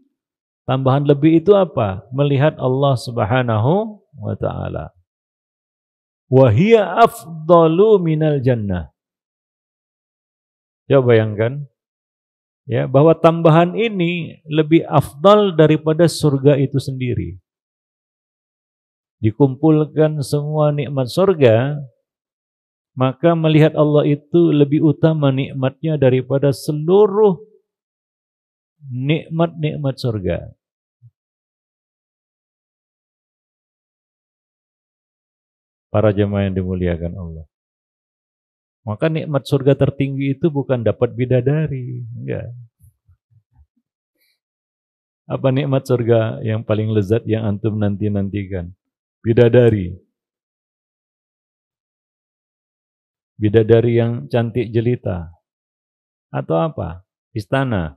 Tambahan lebih itu apa? Melihat Allah Subhanahu wa taala. Wa hiya afdalu minal jannah. Coba bayangkan, ya, bahwa tambahan ini lebih afdal daripada surga itu sendiri. Dikumpulkan semua nikmat surga, maka melihat Allah itu lebih utama nikmatnya daripada seluruh nikmat-nikmat surga. Para jemaah yang dimuliakan Allah. Maka nikmat surga tertinggi itu bukan dapat bidadari, enggak. Apa nikmat surga yang paling lezat yang antum nanti-nantikan? Bidadari. Bidadari yang cantik jelita. Atau apa? Istana.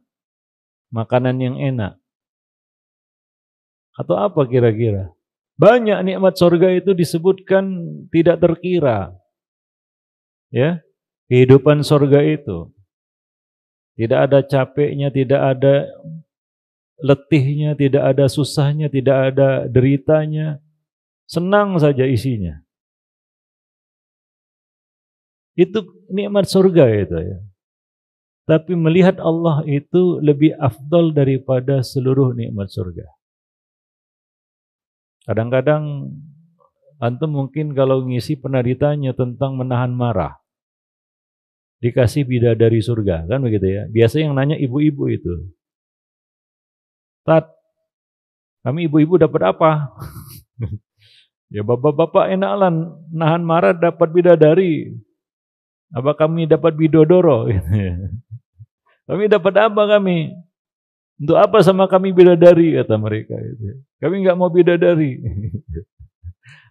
Makanan yang enak. Atau apa kira-kira? Banyak nikmat surga itu disebutkan tidak terkira. Ya, kehidupan surga itu tidak ada capeknya, tidak ada letihnya, tidak ada susahnya, tidak ada deritanya. Senang saja isinya. Itu nikmat surga itu ya. Tapi melihat Allah itu lebih afdal daripada seluruh nikmat surga. Kadang-kadang antum mungkin kalau ngisi pernah ditanya tentang menahan marah. Dikasih bidadari surga, kan begitu ya. Biasa yang nanya ibu-ibu itu. Tat, kami ibu-ibu dapat apa? Ya bapak-bapak enaklah nahan marah dapat bidadari. Apa kami dapat bidodoro? Kami dapat apa kami? Untuk apa sama kami bidadari, kata mereka. Kami nggak mau bidadari.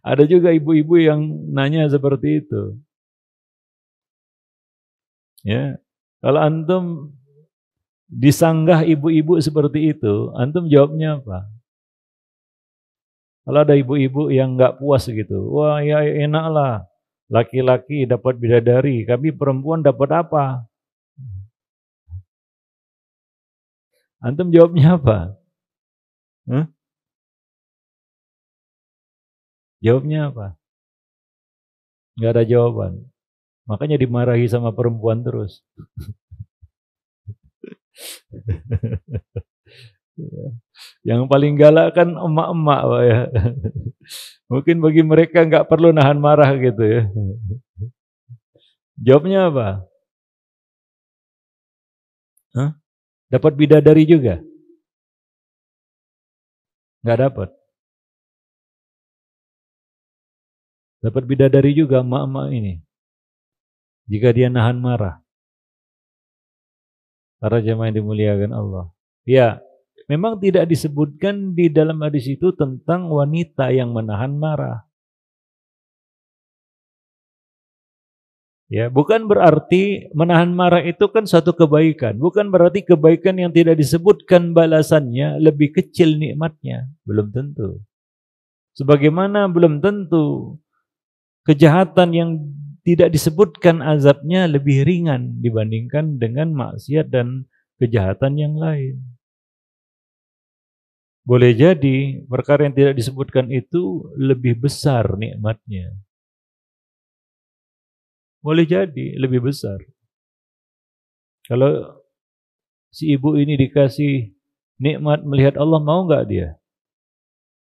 Ada juga ibu-ibu yang nanya seperti itu. Ya, kalau antum disanggah ibu-ibu seperti itu, antum jawabnya apa? Kalau ada ibu-ibu yang nggak puas gitu, wah ya enaklah laki-laki dapat bidadari, kami perempuan dapat apa? Antum jawabnya apa? Jawabnya apa? Nggak ada jawaban. Makanya dimarahi sama perempuan terus. Yang paling galak kan emak-emak, Pak, ya. Mungkin bagi mereka nggak perlu nahan marah gitu ya. Jawabnya apa? Dapat bidadari juga? Nggak dapat. Dapat bidadari juga emak-emak ini. Jika dia nahan marah. Para jemaah yang dimuliakan Allah. Ya, memang tidak disebutkan di dalam hadis itu tentang wanita yang menahan marah. Ya, bukan berarti menahan marah itu kan suatu kebaikan. Bukan berarti kebaikan yang tidak disebutkan balasannya lebih kecil nikmatnya. Belum tentu. Sebagaimana belum tentu kejahatan yang tidak disebutkan azabnya lebih ringan dibandingkan dengan maksiat dan kejahatan yang lain. Boleh jadi perkara yang tidak disebutkan itu lebih besar nikmatnya. Boleh jadi lebih besar. Kalau si ibu ini dikasih nikmat melihat Allah, mau nggak dia?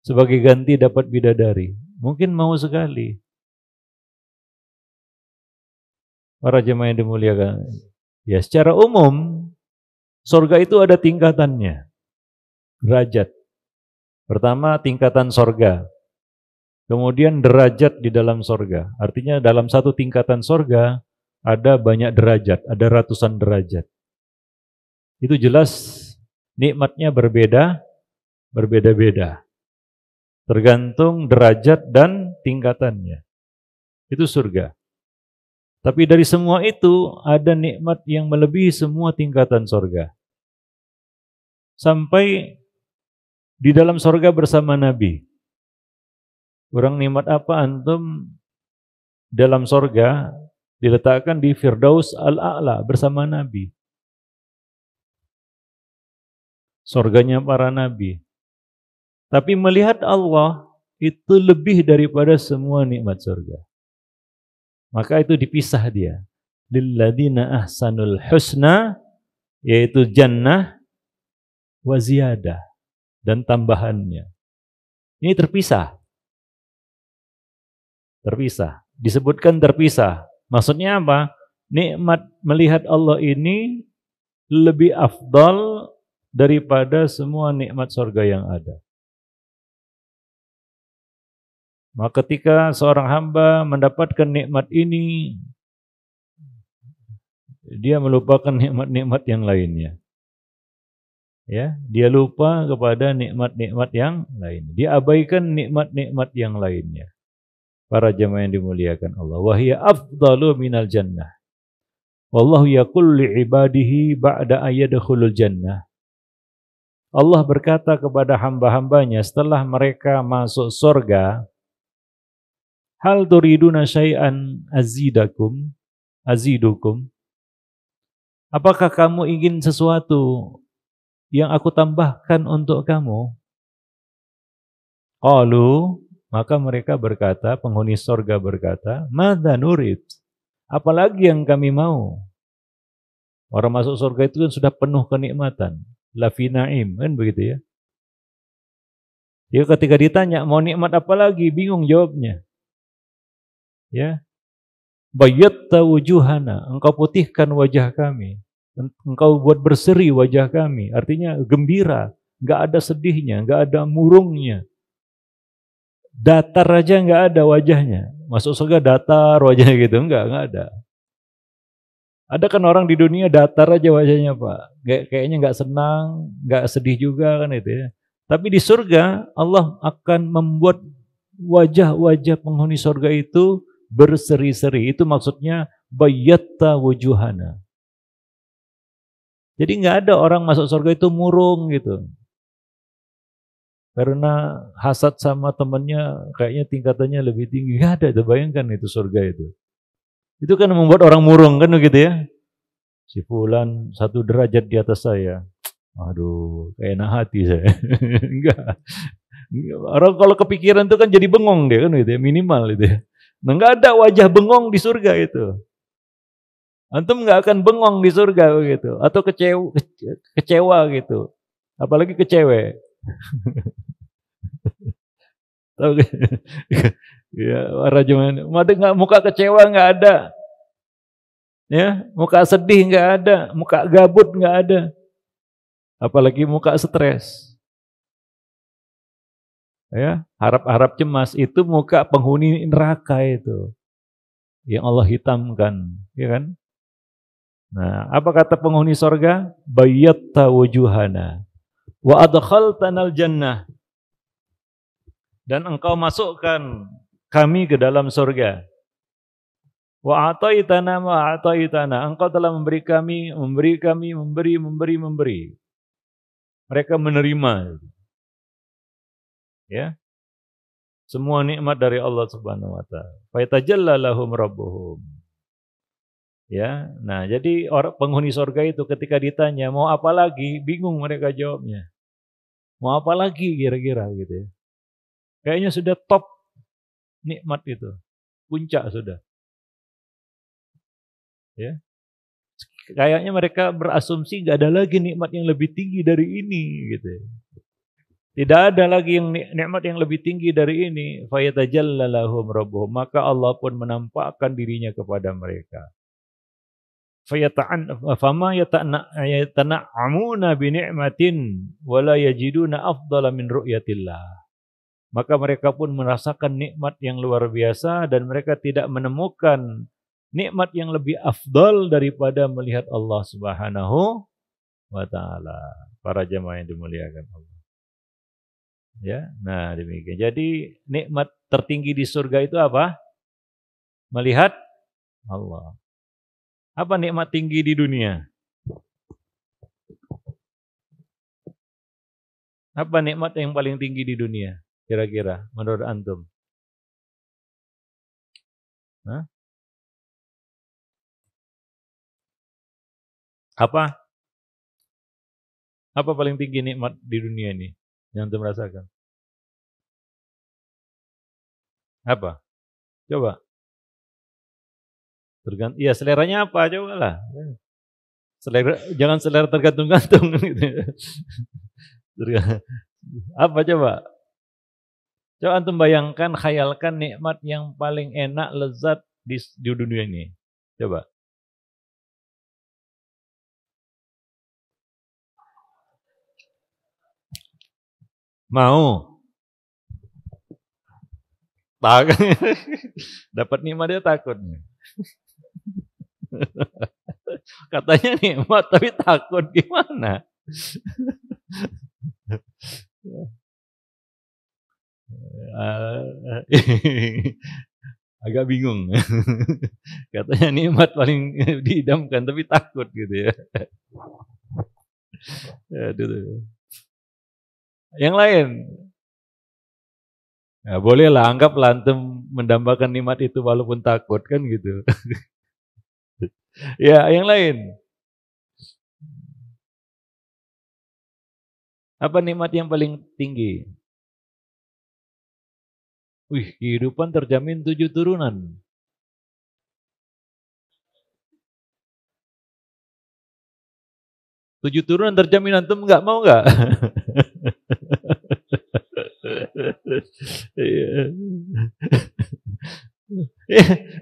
Sebagai ganti dapat bidadari. Mungkin mau sekali. Para jemaah yang dimuliakan. Ya, secara umum surga itu ada tingkatannya. Derajat. Pertama tingkatan surga. Kemudian derajat di dalam surga. Artinya dalam satu tingkatan surga ada banyak derajat, ada ratusan derajat. Itu jelas nikmatnya berbeda-beda. Tergantung derajat dan tingkatannya. Itu surga. Tapi dari semua itu ada nikmat yang melebihi semua tingkatan surga. Sampai di dalam surga bersama Nabi. Kurang nikmat apa antum dalam surga diletakkan di Firdaus Al-A'la bersama Nabi. Surganya para Nabi. Tapi melihat Allah itu lebih daripada semua nikmat surga. Maka itu dipisah dia. Lilladzina ahsanul husna, yaitu jannah wa ziyadah, dan tambahannya. Ini terpisah. Terpisah. Disebutkan terpisah. Maksudnya apa? Nikmat melihat Allah ini lebih afdal daripada semua nikmat surga yang ada. Maka ketika seorang hamba mendapatkan nikmat ini, dia melupakan nikmat-nikmat yang lainnya. Ya, dia lupa kepada nikmat-nikmat yang lain. Dia abaikan nikmat-nikmat yang lainnya. Para jemaah yang dimuliakan Allah, wa hiya afdalu minal jannah. Wallahu yaqul li ibadihi ba'da ayyadkhulul jannah. Allah berkata kepada hamba-hambanya setelah mereka masuk surga, hal turiduna syai'an azidukum. Apakah kamu ingin sesuatu yang aku tambahkan untuk kamu? Qalu, maka mereka berkata, penghuni surga berkata, madza nurid? Apalagi yang kami mau? Orang masuk surga itu kan sudah penuh kenikmatan, la fi na'im, kan begitu ya. Dia ketika ditanya mau nikmat apa lagi, bingung jawabnya. Ya. Bayyatta wujuhana, engkau putihkan wajah kami. Engkau buat berseri wajah kami, artinya gembira, enggak ada sedihnya, enggak ada murungnya. Datar aja enggak ada wajahnya. Masuk surga datar wajahnya gitu, enggak ada. Ada kan orang di dunia datar aja wajahnya, Pak. Kayaknya enggak senang, enggak sedih juga kan itu ya. Tapi di surga Allah akan membuat wajah-wajah penghuni surga itu berseri-seri. Itu maksudnya bayyatta wujuhana. Jadi enggak ada orang masuk surga itu murung gitu. Karena hasad sama temannya kayaknya tingkatannya lebih tinggi. Enggak ada, itu bayangkan itu surga itu. Itu kan membuat orang murung kan begitu ya. Si fulan 1 derajat di atas saya. Aduh, kayak enak hati saya. Enggak. Orang kalau kepikiran itu kan jadi bengong dia kan gitu ya, minimal itu ya. Nah, enggak ada wajah bengong di surga itu. Antum enggak akan bengong di surga begitu atau kecewa gitu. Apalagi ke cewek. Tahu ya, para jemaah. Muka kecewa enggak ada. Ya, muka sedih enggak ada, muka gabut enggak ada. Apalagi muka stres. Ya, harap-harap cemas itu muka penghuni neraka itu. Yang Allah hitamkan, ya kan? Nah, apa kata penghuni surga? Bayyatta wujuhana wa adkhaltanal jannah. Dan engkau masukkan kami ke dalam surga. Wa ataitana ma ataitana. Engkau telah memberi kami, memberi. Mereka menerima. Ya. Semua nikmat dari Allah Subhanahu wa taala. Fa yatajalla lahum rabbuhum. Ya. Nah, jadi orang penghuni surga itu ketika ditanya mau apa lagi, bingung mereka jawabnya. Mau apa lagi kira-kira gitu ya. Kayaknya sudah top nikmat itu. Puncak sudah. Ya. kayaknya mereka berasumsi nggak ada lagi nikmat yang lebih tinggi dari ini gitu. Tidak ada lagi yang nikmat yang lebih tinggi dari ini. Fayatajalla lahum rabbuhum, maka Allah pun menampakkan dirinya kepada mereka. Fama yatana'amuna bi ni'matin wa la yajiduna afdala min ru'yatillah. Maka mereka pun merasakan nikmat yang luar biasa dan mereka tidak menemukan nikmat yang lebih afdal daripada melihat Allah Subhanahu wa taala. Para jemaah yang dimuliakan Allah. Ya, nah demikian. Jadi nikmat tertinggi di surga itu apa? Melihat Allah. Apa nikmat tinggi di dunia? Apa nikmat yang paling tinggi di dunia? Kira-kira menurut antum? Hah? Apa? Apa paling tinggi nikmat di dunia ini yang antum rasakan? Apa? Coba. Iya, seleranya apa? Cobalah. Selera, jangan selera tergantung-gantung gitu. Apa coba? Coba antum bayangkan, khayalkan nikmat yang paling enak, lezat di dunia ini. Coba. Mau? Dapat nikmat dia takut. Katanya nikmat tapi takut, gimana? Agak bingung. Katanya nikmat paling diidamkan tapi takut gitu ya. Yang lain? Ya, bolehlah, anggaplah antum mendambakan nikmat itu walaupun takut kan gitu. Ya, yang lain. Apa nikmat yang paling tinggi? Wih, kehidupan terjamin 7 turunan. Tujuh turunan terjamin, antum nggak mau nggak?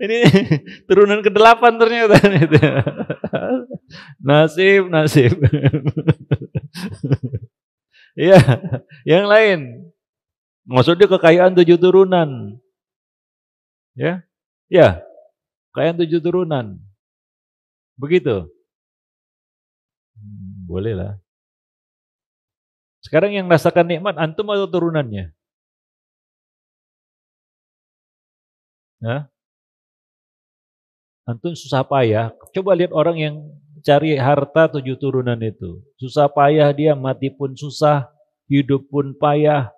Ini turunan ke-8 ternyata. Nasib. Iya, yang lain. Maksudnya kekayaan 7 turunan. Ya, kekayaan 7 turunan. Begitu. Boleh lah. Sekarang yang rasakan nikmat antum atau turunannya? Hah? Antum susah payah. Coba lihat orang yang cari harta 7 turunan itu. Susah payah dia, mati pun susah, hidup pun payah.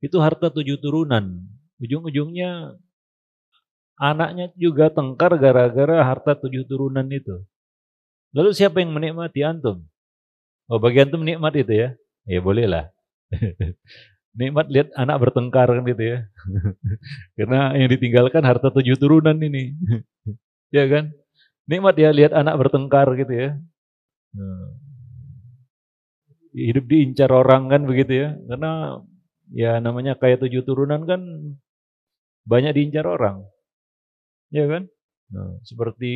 Itu harta 7 turunan. Ujung-ujungnya anaknya juga tengkar gara-gara harta 7 turunan itu. Lalu siapa yang menikmati antum? Oh, bagi antum nikmat itu ya? Ya bolehlah. Nikmat lihat anak bertengkar kan gitu ya. Karena yang ditinggalkan harta 7 turunan ini. Ya kan? Nikmat ya lihat anak bertengkar gitu ya. Hidup diincar orang kan begitu ya. Karena ya namanya kayak 7 turunan kan banyak diincar orang. Ya kan? Nah, seperti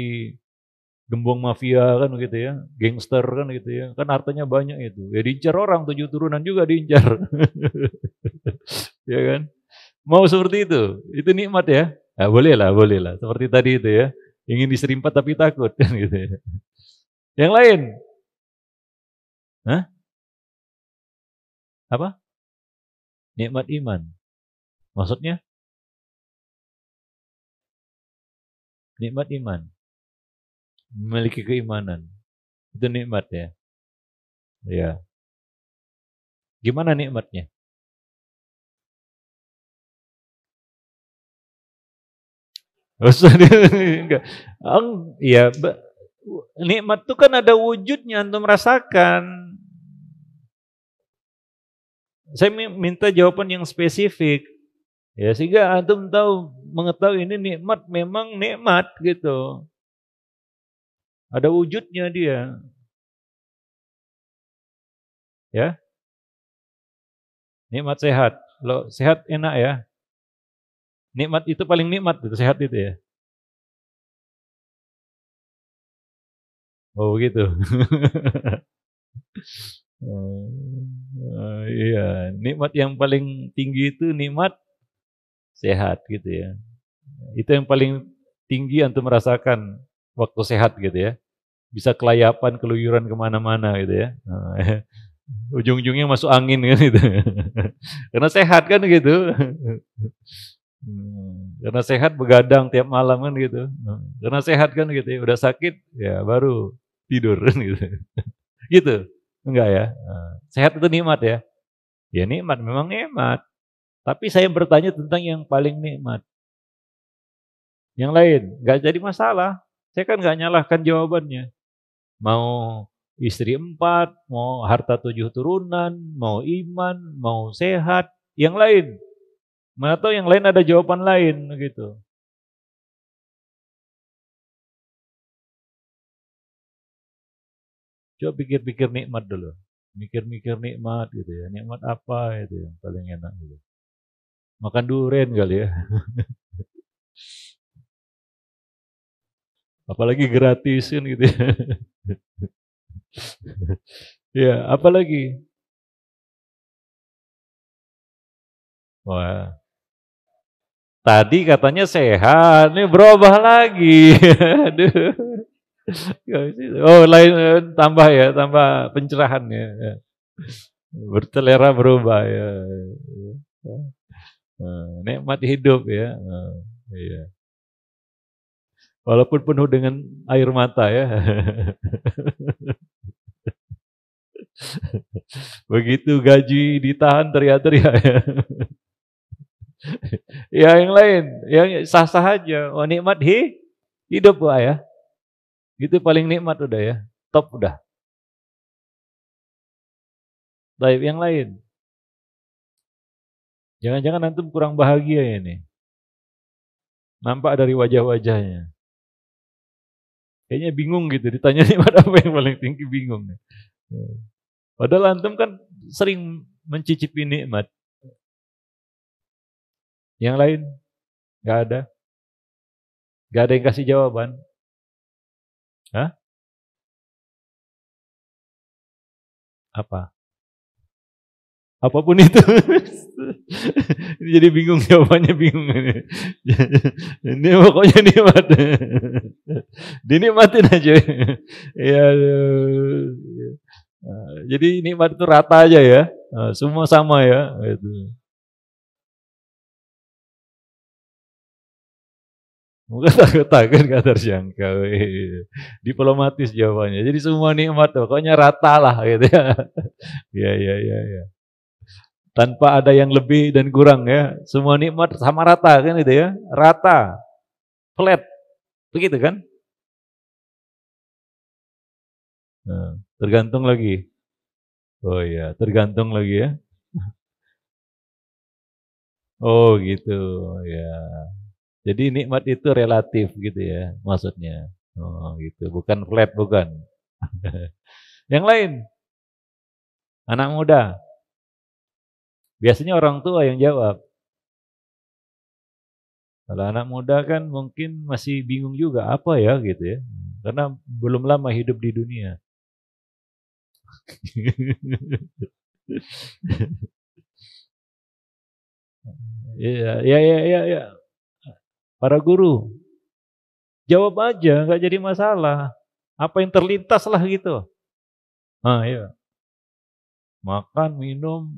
gembong mafia kan begitu ya, gangster kan gitu ya, kan hartanya banyak itu. Ya diincar orang, 7 turunan juga diincar. Ya kan? Mau seperti itu nikmat ya? Nah, boleh lah. Seperti tadi itu ya, ingin diserimpat tapi takut kan gitu ya. Yang lain? Hah? Apa? Nikmat iman. Maksudnya? Nikmat iman. Memiliki keimanan. Itu nikmat ya. Ya. Gimana nikmatnya? Enggak. Ya, nikmat itu kan ada wujudnya, antum merasakan. Saya minta jawaban yang spesifik. Ya sehingga antum mengetahui ini nikmat memang nikmat gitu. Ada wujudnya dia. Ya. Nikmat sehat. Lo sehat enak ya. Nikmat itu paling nikmat itu sehat itu ya. Oh gitu. Iya, nikmat yang paling tinggi itu nikmat sehat gitu ya. Itu yang paling tinggi antum merasakan waktu sehat gitu ya. Bisa kelayapan, keluyuran kemana-mana gitu ya. Ujung-ujungnya masuk angin kan gitu. Karena sehat kan gitu. Karena sehat begadang tiap malam kan gitu. Karena sehat kan gitu ya. Udah sakit ya baru tidur kan gitu. Gitu. Enggak ya. Sehat itu nikmat ya. Ya nikmat, memang nikmat. Tapi saya bertanya tentang yang paling nikmat. Yang lain enggak jadi masalah. Saya kan enggak nyalahkan jawabannya. Mau istri 4, mau harta 7 turunan, mau iman, mau sehat, yang lain. Mana tahu yang lain ada jawaban lain gitu. Coba pikir-pikir nikmat dulu. Mikir-mikir nikmat gitu ya. Nikmat apa itu yang paling enak gitu. Makan durian kali ya. Apalagi gratisin gitu ya. Ya, apalagi? Wah, tadi katanya sehat, nih berubah lagi. Aduh. Oh, lain tambah ya, tambah pencerahan ya. Berselera berubah ya. Nikmat hidup ya. Iya. Walaupun penuh dengan air mata ya. Begitu gaji ditahan teriak-teriak ya. Ya yang lain, yang sah-sah aja. Oh nikmat hidup Pak ya. Itu paling nikmat udah ya. Top udah. Baik yang lain. Jangan-jangan antum kurang bahagia ya ini. Nampak dari wajah-wajahnya. Kayaknya bingung gitu. Ditanya nikmat apa yang paling tinggi bingung. Padahal antum kan sering mencicipi nikmat. Yang lain? Gak ada? Gak ada yang kasih jawaban? Hah? Apa? Apapun itu. Jadi bingung jawabannya bingung. Ini pokoknya nikmat. Dinikmatin aja. Ya, jadi nikmat itu rata aja ya. Semua sama ya. Itu. Bukan takut-takut gak terjangkau. Diplomatis jawabannya. Jadi semua nikmat pokoknya rata lah gitu ya. Ya. Tanpa ada yang lebih dan kurang ya. Semua nikmat sama rata kan gitu ya. Rata. Flat. Begitu kan? Nah, tergantung lagi. Oh iya, tergantung lagi ya. Oh gitu ya. Jadi nikmat itu relatif gitu ya maksudnya. Oh gitu, bukan flat bukan. Yang lain, anak muda. Biasanya orang tua yang jawab. Kalau anak muda kan mungkin masih bingung juga apa ya gitu ya. Karena belum lama hidup di dunia. Iya. Para guru, jawab aja, nggak jadi masalah. Apa yang terlintas lah gitu. Ah iya. Makan, minum.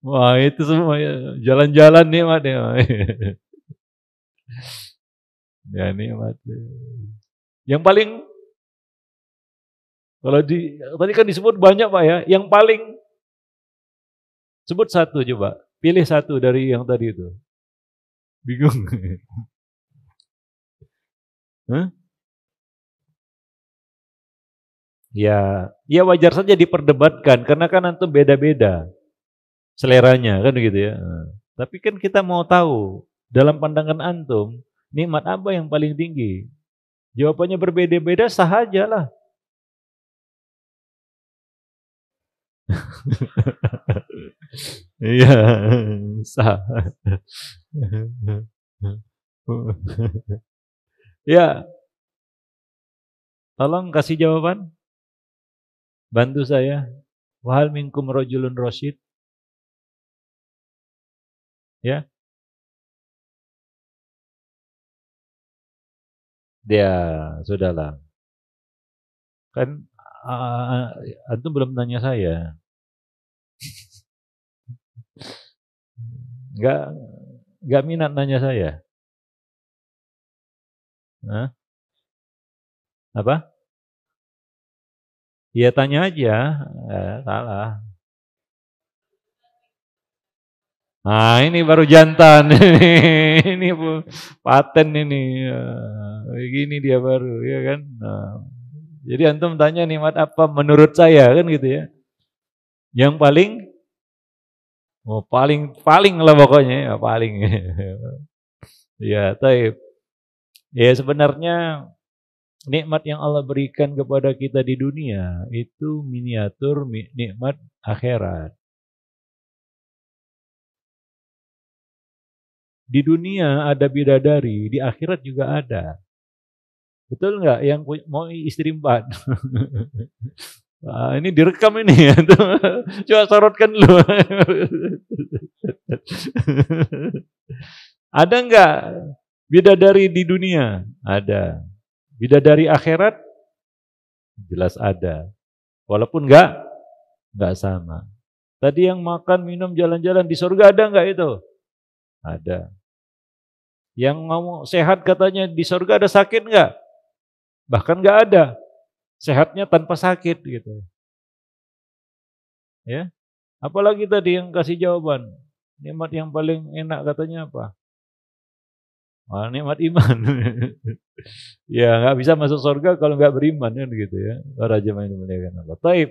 Wah itu semua ya. Jalan-jalan nikmat ya. Ya nikmat. Yang paling kalau tadi kan disebut banyak Pak ya. Yang paling sebut satu coba. Pilih satu dari yang tadi itu. Bingung. Hah? Ya wajar saja diperdebatkan karena kan antum beda-beda. seleranya kan gitu ya. Tapi kan kita mau tahu dalam pandangan antum nikmat apa yang paling tinggi? Jawabannya berbeda-beda, sah aja lah. Iya, sah. Ya, tolong kasih jawaban. Bantu saya. Wahal minkum rajulun rasyid. Ya. Dia sudahlah. Kan antum belum tanya saya. Enggak minat nanya saya. Hah? Apa? Ya tanya aja. Salah. Nah, ini baru jantan. Ini paten ini. Begini dia baru, ya kan? Nah, jadi antum tanya nikmat apa menurut saya kan gitu ya. Yang paling paling lah pokoknya ya, paling. Ya, taib. Ya sebenarnya nikmat yang Allah berikan kepada kita di dunia itu miniatur nikmat akhirat. Di dunia ada bidadari, di akhirat juga ada. Betul nggak? Yang mau istri 4? Nah, ini direkam ini ya. Coba sorotkan dulu. Ada nggak bidadari di dunia? Ada. Bidadari akhirat? Jelas ada. Walaupun nggak sama. Tadi yang makan, minum, jalan-jalan di surga ada nggak itu? Ada. Yang ngomong sehat katanya di surga ada sakit nggak? Bahkan nggak ada. Sehatnya tanpa sakit gitu. Ya. Apalagi tadi yang kasih jawaban. Nikmat yang paling enak katanya apa? Nikmat iman. Ya nggak bisa masuk surga kalau nggak beriman kan gitu ya. Para jemaah yang dimuliakan Allah. Taib.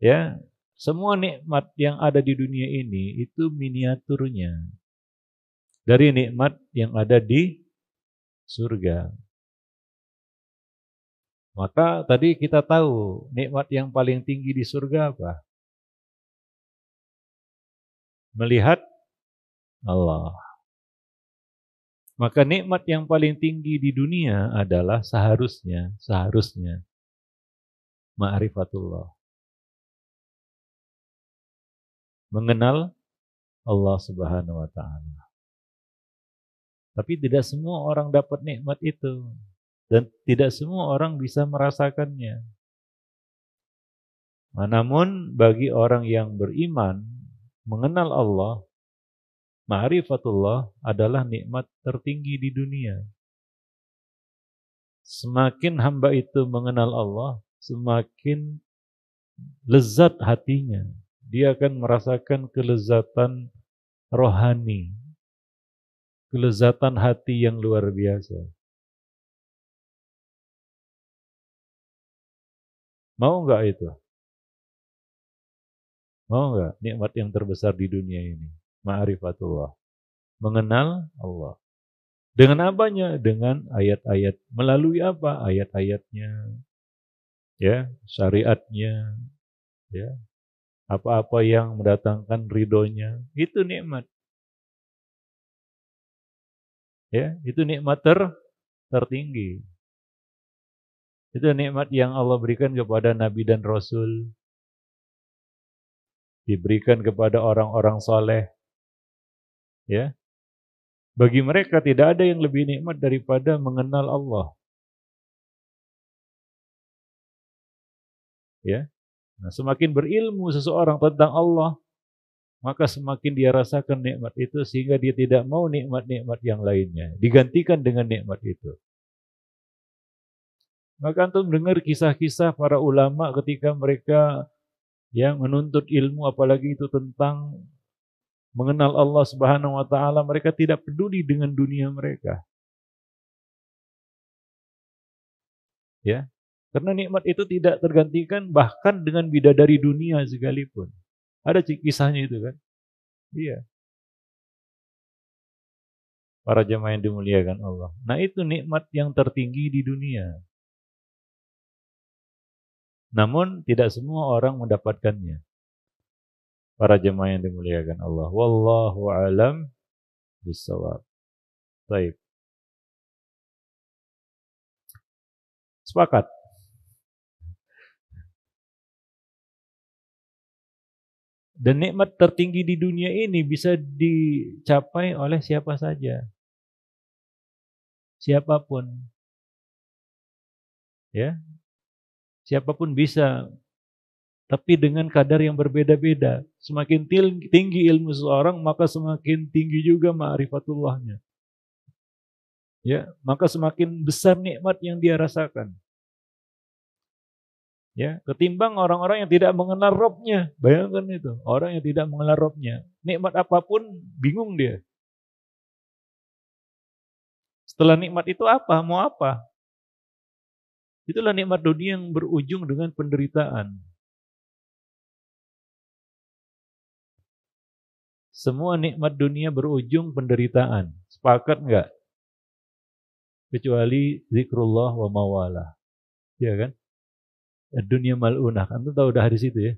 Ya. Semua nikmat yang ada di dunia ini itu miniaturnya dari nikmat yang ada di surga. Maka tadi kita tahu nikmat yang paling tinggi di surga apa? Melihat Allah. Maka nikmat yang paling tinggi di dunia adalah seharusnya ma'rifatullah. Mengenal Allah Subhanahu wa taala. Tapi tidak semua orang dapat nikmat itu dan tidak semua orang bisa merasakannya. Namun bagi orang yang beriman, mengenal Allah, ma'rifatullah adalah nikmat tertinggi di dunia. Semakin hamba itu mengenal Allah, semakin lezat hatinya. Dia akan merasakan kelezatan rohani, kelezatan hati yang luar biasa. Mau enggak itu? Mau enggak nikmat yang terbesar di dunia ini? Ma'rifatullah. Mengenal Allah. Dengan apanya? Dengan ayat-ayat. Melalui apa? Ayat-ayatnya. Ya, syariatnya. Ya. Apa-apa yang mendatangkan ridhonya. Itu nikmat. Ya, itu nikmat tertinggi. Itu nikmat yang Allah berikan kepada Nabi dan Rasul. Diberikan kepada orang-orang soleh. Ya. Bagi mereka tidak ada yang lebih nikmat daripada mengenal Allah. Ya. Nah, semakin berilmu seseorang tentang Allah, maka semakin dia rasakan nikmat itu sehingga dia tidak mau nikmat-nikmat yang lainnya. Digantikan dengan nikmat itu. Maka antum dengar kisah-kisah para ulama ketika mereka yang menuntut ilmu, apalagi itu tentang mengenal Allah Subhanahu wa taala, mereka tidak peduli dengan dunia mereka. Ya. Karena nikmat itu tidak tergantikan bahkan dengan bidadari dunia sekalipun. Ada kisahnya itu kan? Iya. Para jemaah yang dimuliakan Allah. Nah itu nikmat yang tertinggi di dunia. Namun tidak semua orang mendapatkannya. Para jemaah yang dimuliakan Allah. Wallahu alam bisawab. Baik. Sepakat. Dan nikmat tertinggi di dunia ini bisa dicapai oleh siapa saja. Siapapun. Ya. Siapapun bisa. Tapi dengan kadar yang berbeda-beda. Semakin tinggi ilmu seseorang, maka semakin tinggi juga ma'rifatullahnya. Ya, maka semakin besar nikmat yang dia rasakan. Ya, ketimbang orang-orang yang tidak mengenal Rabb-nya. Bayangkan itu, orang yang tidak mengenal Rabb-nya. Nikmat apapun bingung dia. Setelah nikmat itu apa? Mau apa? Itulah nikmat dunia yang berujung dengan penderitaan. Semua nikmat dunia berujung penderitaan. Sepakat enggak? Kecuali zikrullah wa mawalah. Ya kan? Dunia mal'unah. Antum tahu dah hadis itu ya.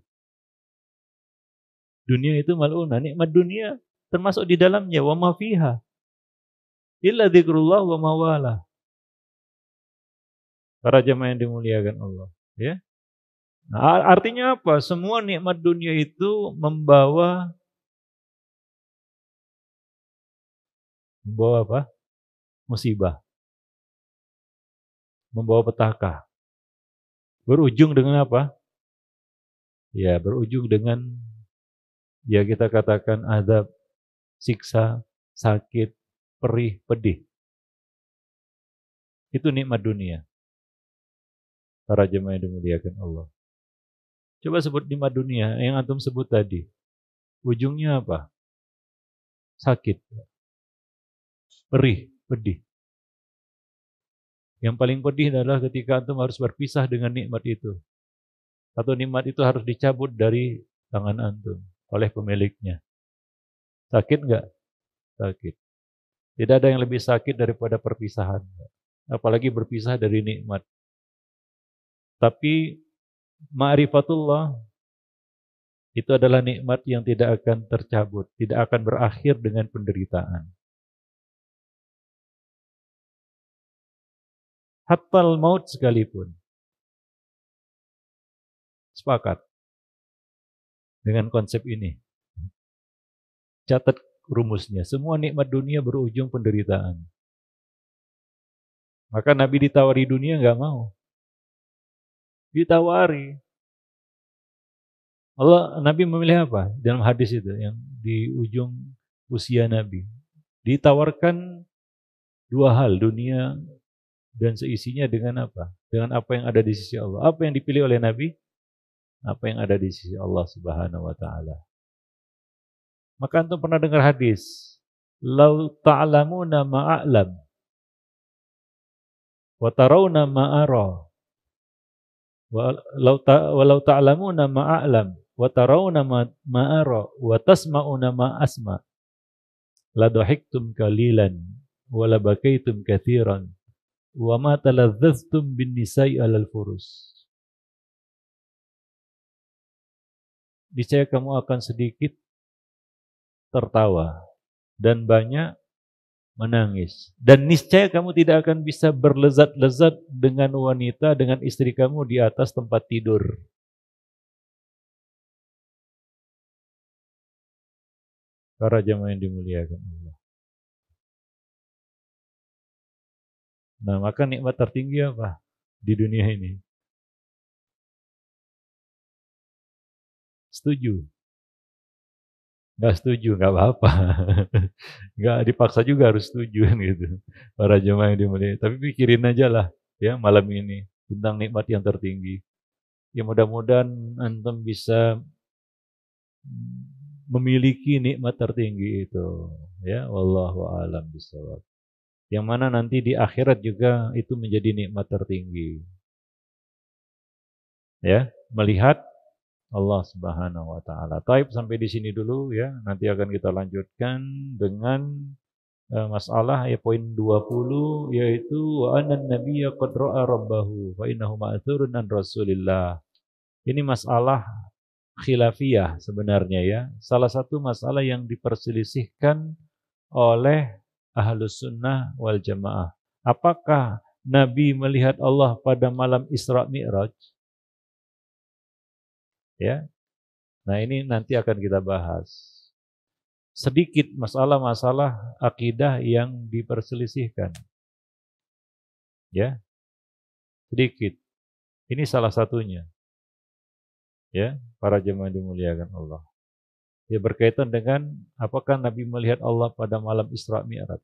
Dunia itu mal'unah. Nikmat dunia termasuk di dalamnya wa ma fiha. Illa zikrullah wa mawalah. Para jemaah yang dimuliakan Allah, ya. Nah, artinya apa? Semua nikmat dunia itu membawa apa? Musibah. Membawa petaka. Berujung dengan apa? Ya, berujung dengan ya kita katakan azab, siksa, sakit, perih, pedih. Itu nikmat dunia. Para jemaah yang dimuliakan Allah. Coba sebut nikmat dunia yang antum sebut tadi. Ujungnya apa? Sakit. Perih, pedih. Yang paling pedih adalah ketika antum harus berpisah dengan nikmat itu. Atau nikmat itu harus dicabut dari tangan antum oleh pemiliknya. Sakit enggak? Sakit. Tidak ada yang lebih sakit daripada perpisahan. Apalagi berpisah dari nikmat. Tapi ma'rifatullah itu adalah nikmat yang tidak akan tercabut, tidak akan berakhir dengan penderitaan. Hattal maut sekalipun. Sepakat dengan konsep ini. Catat rumusnya, semua nikmat dunia berujung penderitaan. Maka Nabi ditawari dunia enggak mau. Ditawari. Nabi memilih apa? Dalam hadis itu yang di ujung usia Nabi. Ditawarkan dua hal, dunia dan seisinya dengan apa? Dengan apa yang ada di sisi Allah. Apa yang dipilih oleh Nabi? Apa yang ada di sisi Allah Subhanahu wa taala. Maka antum pernah dengar hadis, "Lau ta'lamuna ma'a'lam wa tarawna ma'ara." Walau ta'lamuna ma'a'lam wa tarawna ma'ara wa tasma'una ma'asma la dhahiktum qalilan wa la bakaitum katsiran wa ma taladzaztum bin nisa'i 'alal furus. Niscaya kamu akan sedikit tertawa dan banyak menangis. Dan niscaya kamu tidak akan bisa berlezat-lezat dengan wanita, dengan istri kamu di atas tempat tidur. Para jemaah yang dimuliakan Allah. Nah, maka nikmat tertinggi apa di dunia ini? Setuju? Nggak setuju, nggak apa-apa. Nggak dipaksa juga harus setuju gitu. Para jemaah yang dimuliakan. Tapi pikirin aja lah ya malam ini tentang nikmat yang tertinggi. Ya mudah-mudahan antum bisa memiliki nikmat tertinggi itu. Ya, wallahu a'lam bishawab. Yang mana nanti di akhirat juga itu menjadi nikmat tertinggi. Ya, melihat Allah Subhanahu wa taala. Taib, sampai di sini dulu ya. Nanti akan kita lanjutkan dengan masalah ya poin 20, yaitu wa anan nabiyya qad ra'a rabbahu fa innahu ma'thurun an Rasulillah. Ini masalah khilafiyah sebenarnya ya. Salah satu masalah yang diperselisihkan oleh Ahlus Sunnah wal Jamaah. Apakah Nabi melihat Allah pada malam Isra Mi'raj? Ya. Nah, ini nanti akan kita bahas. Sedikit masalah-masalah akidah yang diperselisihkan. Ya. Sedikit. Ini salah satunya. Ya, para jemaah dimuliakan Allah. Ya, berkaitan dengan apakah Nabi melihat Allah pada malam Isra Mi'raj.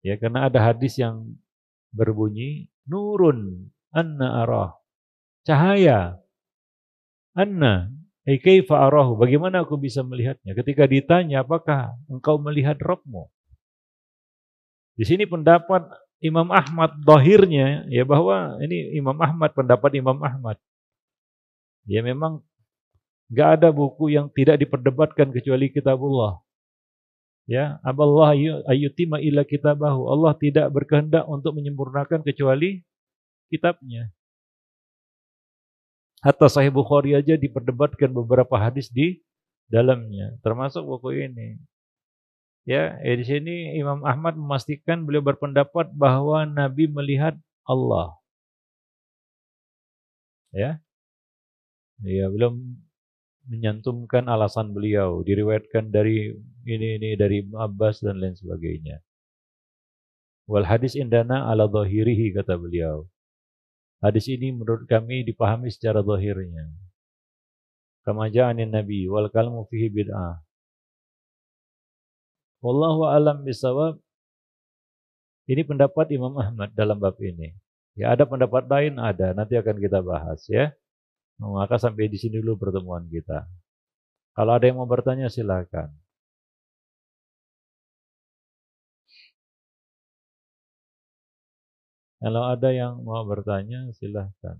Ya, karena ada hadis yang berbunyi nurun anna arah. Cahaya. Anna, kaifa arahu, bagaimana aku bisa melihatnya? Ketika ditanya, apakah engkau melihat Rabbmu? Di sini pendapat Imam Ahmad zahirnya ya, bahwa ini Imam Ahmad, pendapat Imam Ahmad. Ya, memang enggak ada buku yang tidak diperdebatkan kecuali kitabullah. Ya, aballah ayyutima illa kitabahu. Allah tidak berkehendak untuk menyempurnakan kecuali kitabnya. Hatta Sahih Bukhari aja diperdebatkan beberapa hadis di dalamnya, termasuk buku ini. Ya, di sini Imam Ahmad memastikan, beliau berpendapat bahwa Nabi melihat Allah. Ya. Ya, belum menyantumkan alasan beliau, diriwayatkan dari ini dari Ibnu Abbas dan lain sebagainya. Wal hadis indana ala dhahirihi, kata beliau. Hadis ini menurut kami dipahami secara zahirnya. Kama ja'anin Nabi wal kalmu fihi bid'ah. Wallahu a'lam bisawab. Ini pendapat Imam Ahmad dalam bab ini. Ya, ada pendapat lain, ada. Nanti akan kita bahas ya. Maka sampai di sini dulu pertemuan kita. Kalau ada yang mau bertanya silakan. Kalau ada yang mau bertanya silakan.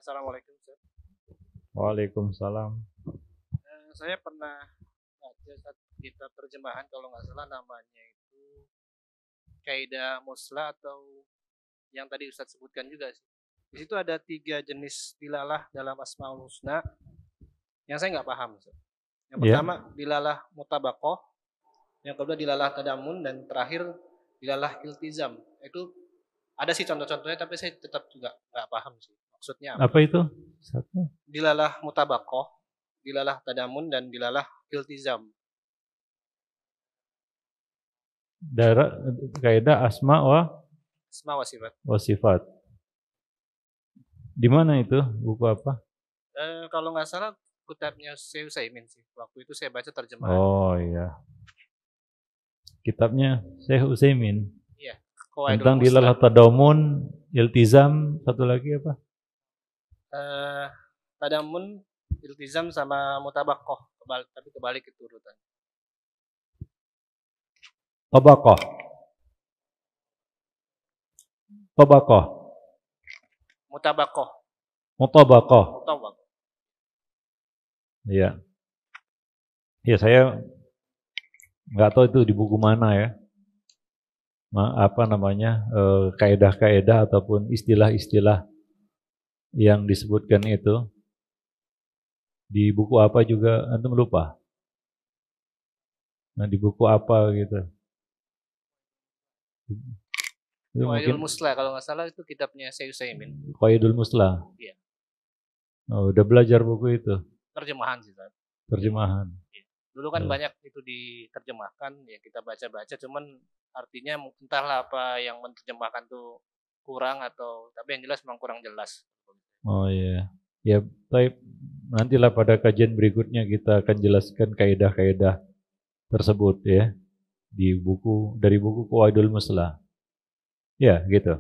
Assalamualaikum, Ustaz. Waalaikumsalam. Saya pernah baca satu kitab terjemahan, kalau nggak salah namanya itu Kaidah Muslah, atau yang tadi Ustaz sebutkan juga sih. Di situ ada 3 jenis dilalah dalam Asmaul Husna yang saya nggak paham, Ustaz. Yang pertama dilalah mutabaqah, yang kedua dilalah tadamun, dan terakhir dilalah iltizam. Itu ada sih contoh-contohnya, tapi saya tetap juga nggak paham sih maksudnya apa. Apa itu? Satu. Dilalah mutabaqah, dilalah tadamun, dan dilalah iltizam. Kaidah asma Asma wa sifat. wa sifat. Di mana itu? Buku apa? Kalau nggak salah kitabnya Syekh Utsaimin sih. Waktu itu saya baca terjemahan. Oh iya. Kitabnya Syekh Utsaimin. Iya. Tentang dilalah tadamun, iltizam, satu lagi apa? Tadamun, iltizam, sama mutabaqah. Tapi kebalik itu urutan. Tabaqah. Mutabaqah. Mutabaqah. Iya. Ya, saya nggak tahu itu di buku mana ya. Apa namanya, kaidah-kaidah ataupun istilah-istilah yang disebutkan itu. Di buku apa juga antum lupa. Nah, di buku apa gitu. Qawaidul Muslah, kalau nggak salah itu kitabnya Syekh Utsaimin. Qawaidul Muslah. Iya. Oh, udah belajar buku itu. Terjemahan sih, Ustaz. Terjemahan. Iya. Dulu kan banyak itu diterjemahkan, ya kita baca-baca, cuman artinya entahlah apa yang menerjemahkan tuh kurang, atau tapi yang jelas memang kurang jelas. Oh iya. Ya, baik. Nantilah pada kajian berikutnya kita akan jelaskan kaidah-kaidah tersebut ya di buku, dari buku Qawaidul Muslah. Ya, gitu.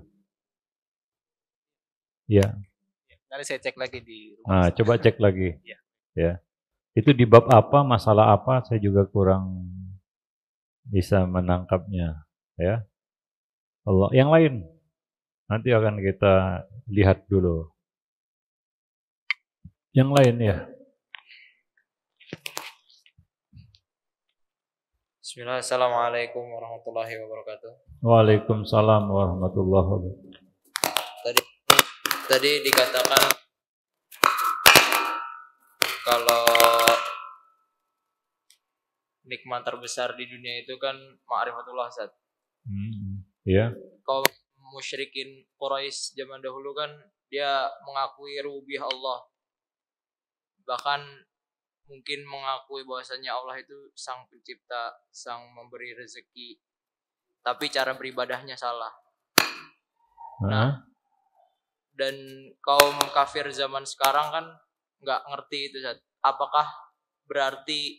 Ya. Nanti saya cek lagi di Nah, rumah. coba cek lagi. Ya. Ya. Itu di bab apa, masalah apa, saya juga kurang bisa menangkapnya. Ya, Allah. Yang lain nanti akan kita lihat dulu. Yang lain ya. Bismillah, Assalamualaikum warahmatullahi wabarakatuh. Waalaikumsalam warahmatullahi wabarakatuh. Tadi dikatakan kalau nikmat terbesar di dunia itu kan ma'rifatullah, Ustaz. Ya. Kaum musyrikin Quraisy zaman dahulu kan dia mengakui rububiyah Allah. Bahkan mungkin mengakui bahwasanya Allah itu sang pencipta, sang memberi rezeki. Tapi cara beribadahnya salah. Nah, dan kaum kafir zaman sekarang kan nggak ngerti itu, Ustaz. Apakah berarti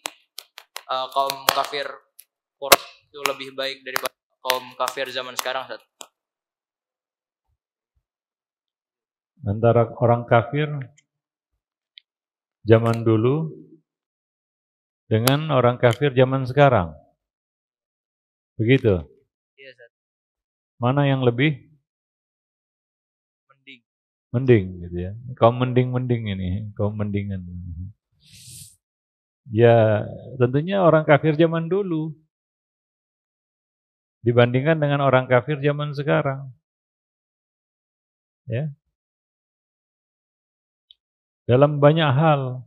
kaum kafir Quraisy itu lebih baik daripada kaum kafir zaman sekarang, Ustaz? Antara orang kafir zaman dulu dengan orang kafir zaman sekarang. Begitu? Iya, Ustaz. Mana yang lebih mending gitu ya. Kaum mending ini, kaum mendingan. Ya, tentunya orang kafir zaman dulu dibandingkan dengan orang kafir zaman sekarang. Ya. Dalam banyak hal.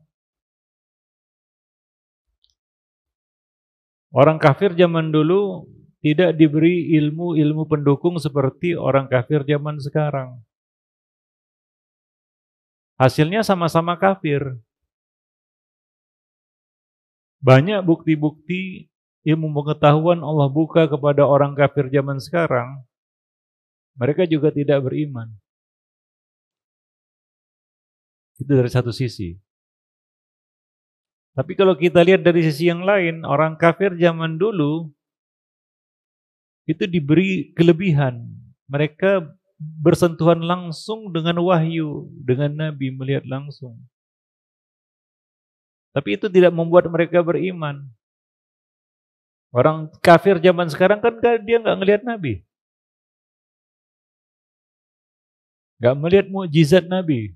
Orang kafir zaman dulu tidak diberi ilmu-ilmu pendukung seperti orang kafir zaman sekarang. Hasilnya sama-sama kafir. Banyak bukti-bukti ilmu pengetahuan Allah buka kepada orang kafir zaman sekarang. Mereka juga tidak beriman. Itu dari satu sisi. Tapi kalau kita lihat dari sisi yang lain, orang kafir zaman dulu itu diberi kelebihan. Mereka bersentuhan langsung dengan wahyu, dengan Nabi, melihat langsung. Tapi itu tidak membuat mereka beriman. Orang kafir zaman sekarang kan dia nggak ngelihat Nabi, nggak melihat mukjizat Nabi,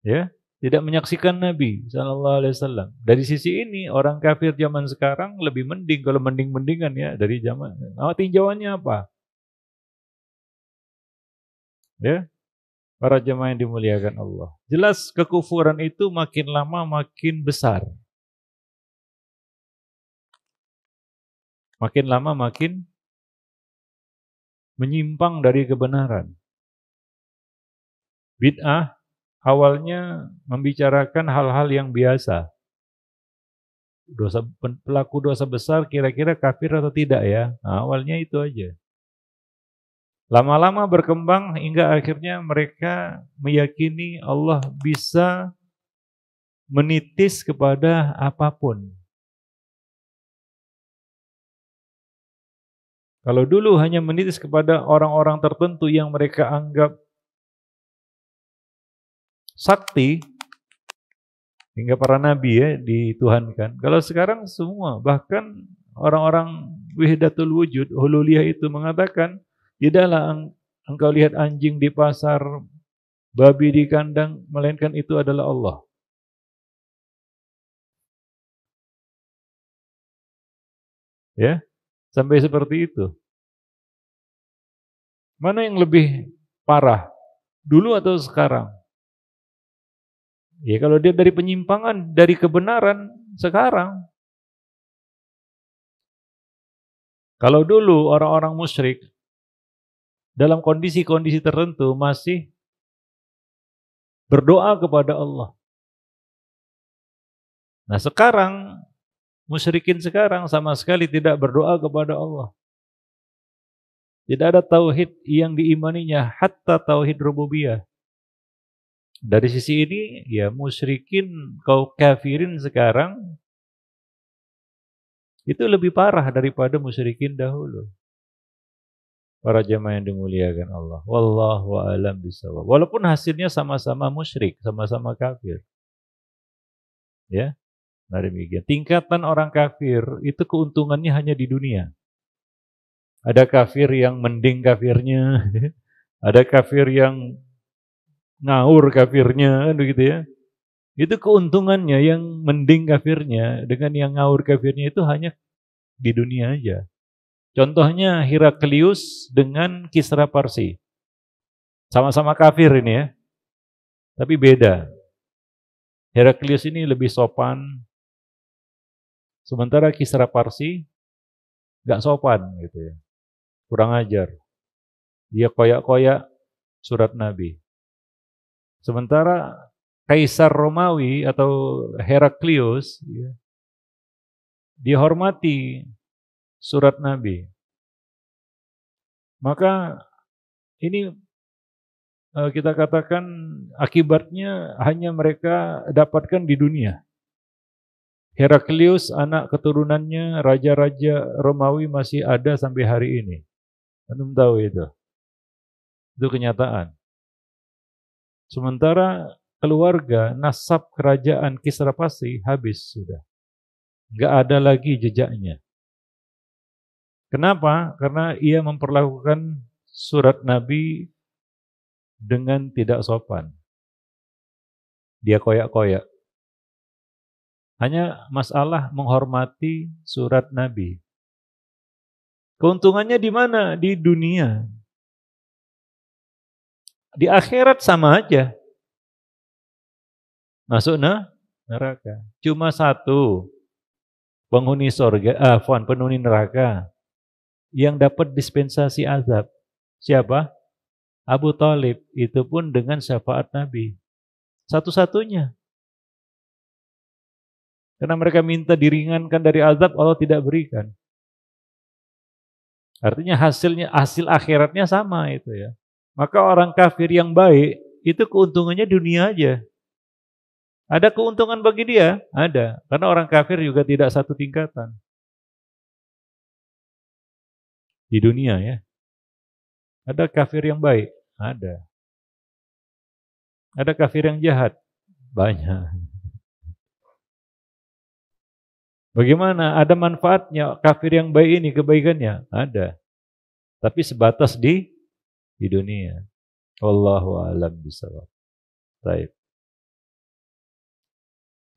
ya, tidak menyaksikan Nabi Sallallahu Alaihi Wasallam. Dari sisi ini orang kafir zaman sekarang lebih mending, kalau mending-mendingan ya dari zaman. Tinjauannya apa? Ya, para jemaah yang dimuliakan Allah. Jelas kekufuran itu makin lama makin besar. Makin lama makin menyimpang dari kebenaran. Bid'ah awalnya membicarakan hal-hal yang biasa. Pelaku dosa besar kira-kira kafir atau tidak ya? Nah, awalnya itu aja. Lama-lama berkembang hingga akhirnya mereka meyakini Allah bisa menitis kepada apapun. Kalau dulu hanya menitis kepada orang-orang tertentu yang mereka anggap sakti, hingga para nabi ya dituhankan. Kalau sekarang semua, bahkan orang-orang wahdatul wujud, hululiyah itu mengatakan, tidaklah engkau lihat anjing di pasar, babi di kandang, melainkan itu adalah Allah. Ya, sampai seperti itu. Mana yang lebih parah, dulu atau sekarang? Ya kalau dia dari penyimpangan, dari kebenaran, sekarang. Kalau dulu orang-orang musyrik, dalam kondisi-kondisi tertentu masih berdoa kepada Allah. Nah sekarang, musyrikin sekarang sama sekali tidak berdoa kepada Allah. Tidak ada tauhid yang diimaninya, hatta tauhid rububiyah. Dari sisi ini, ya musyrikin, kaum kafirin sekarang itu lebih parah daripada musyrikin dahulu. Para jemaah yang dimuliakan Allah. Wallahu a'lam bishawab. Walaupun hasilnya sama-sama musyrik, sama-sama kafir. Ya, nah demikian. Tingkatan orang kafir itu keuntungannya hanya di dunia. Ada kafir yang mending kafirnya, ada kafir yang ngawur kafirnya, kan begitu ya. Itu keuntungannya yang mending kafirnya dengan yang ngawur kafirnya itu hanya di dunia aja. Contohnya Heraklius dengan Kisra Parsi. Sama-sama kafir ini ya, tapi beda. Heraklius ini lebih sopan, sementara Kisra Parsi gak sopan gitu ya. Kurang ajar. Dia koyak-koyak surat Nabi. Sementara Kaisar Romawi atau Heraklius ya, dihormati surat Nabi. Maka ini kita katakan akibatnya hanya mereka dapatkan di dunia. Heraklius anak keturunannya raja-raja Romawi masih ada sampai hari ini. Antum tahu itu. Itu kenyataan. Sementara keluarga nasab kerajaan Kisra Parsi habis sudah. Enggak ada lagi jejaknya. Kenapa? Karena ia memperlakukan surat Nabi dengan tidak sopan. Dia koyak-koyak. Hanya masalah menghormati surat Nabi. Keuntungannya di mana? Di dunia. Di akhirat sama aja. Masuk neraka. Cuma satu penghuni surga, penghuni neraka yang dapat dispensasi azab. Siapa? Abu Thalib. Itu pun dengan syafaat Nabi. Satu-satunya. Karena mereka minta diringankan dari azab, Allah tidak berikan. Artinya hasil akhiratnya sama itu ya. Maka orang kafir yang baik itu keuntungannya dunia aja. Ada keuntungan bagi dia? Ada. Karena orang kafir juga tidak satu tingkatan. Di dunia ya. Ada kafir yang baik? Ada. Ada kafir yang jahat? Banyak. Bagaimana? Ada manfaatnya kafir yang baik ini, kebaikannya? Ada. Tapi sebatas di dunia. Wallahu a'lam bishawab. Baik.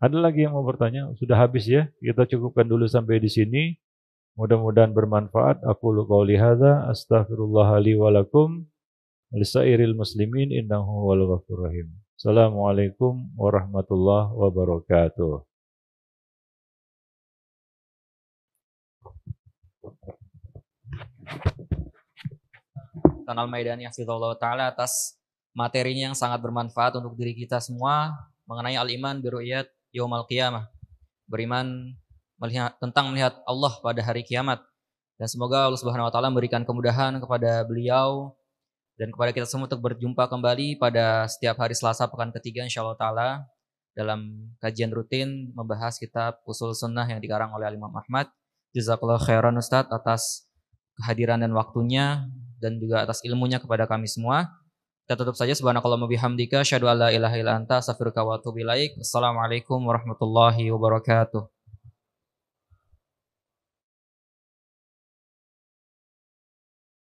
Ada lagi yang mau bertanya? Sudah habis ya? Kita cukupkan dulu sampai di sini. Mudah-mudahan bermanfaat. Aqulu qouli hadza astaghfirullah li wa lakum wa lisairil muslimin innahu wal ghafurur rahim. Assalamualaikum warahmatullahi wabarakatuh. Tanal Maidani hafizallahu taala atas materinya yang sangat bermanfaat untuk diri kita semua mengenai al-iman bi ru'yat yaumil qiyamah. Beriman melihat Allah pada hari kiamat. Dan semoga Allah Subhanahu wa taala memberikan kemudahan kepada beliau dan kepada kita semua untuk berjumpa kembali pada setiap hari Selasa pekan ketiga insyaallah taala dalam kajian rutin membahas kitab Ushul Sunnah yang dikarang oleh Imam Ahmad. Jazakallahu khairan Ustaz atas kehadiran dan waktunya dan juga atas ilmunya kepada kami semua. Kita tutup saja subhanakallahumma bihamdika asyhadu an la ilaha illa anta astaghfiruka wa atubu ilaik. Assalamualaikum warahmatullahi wabarakatuh.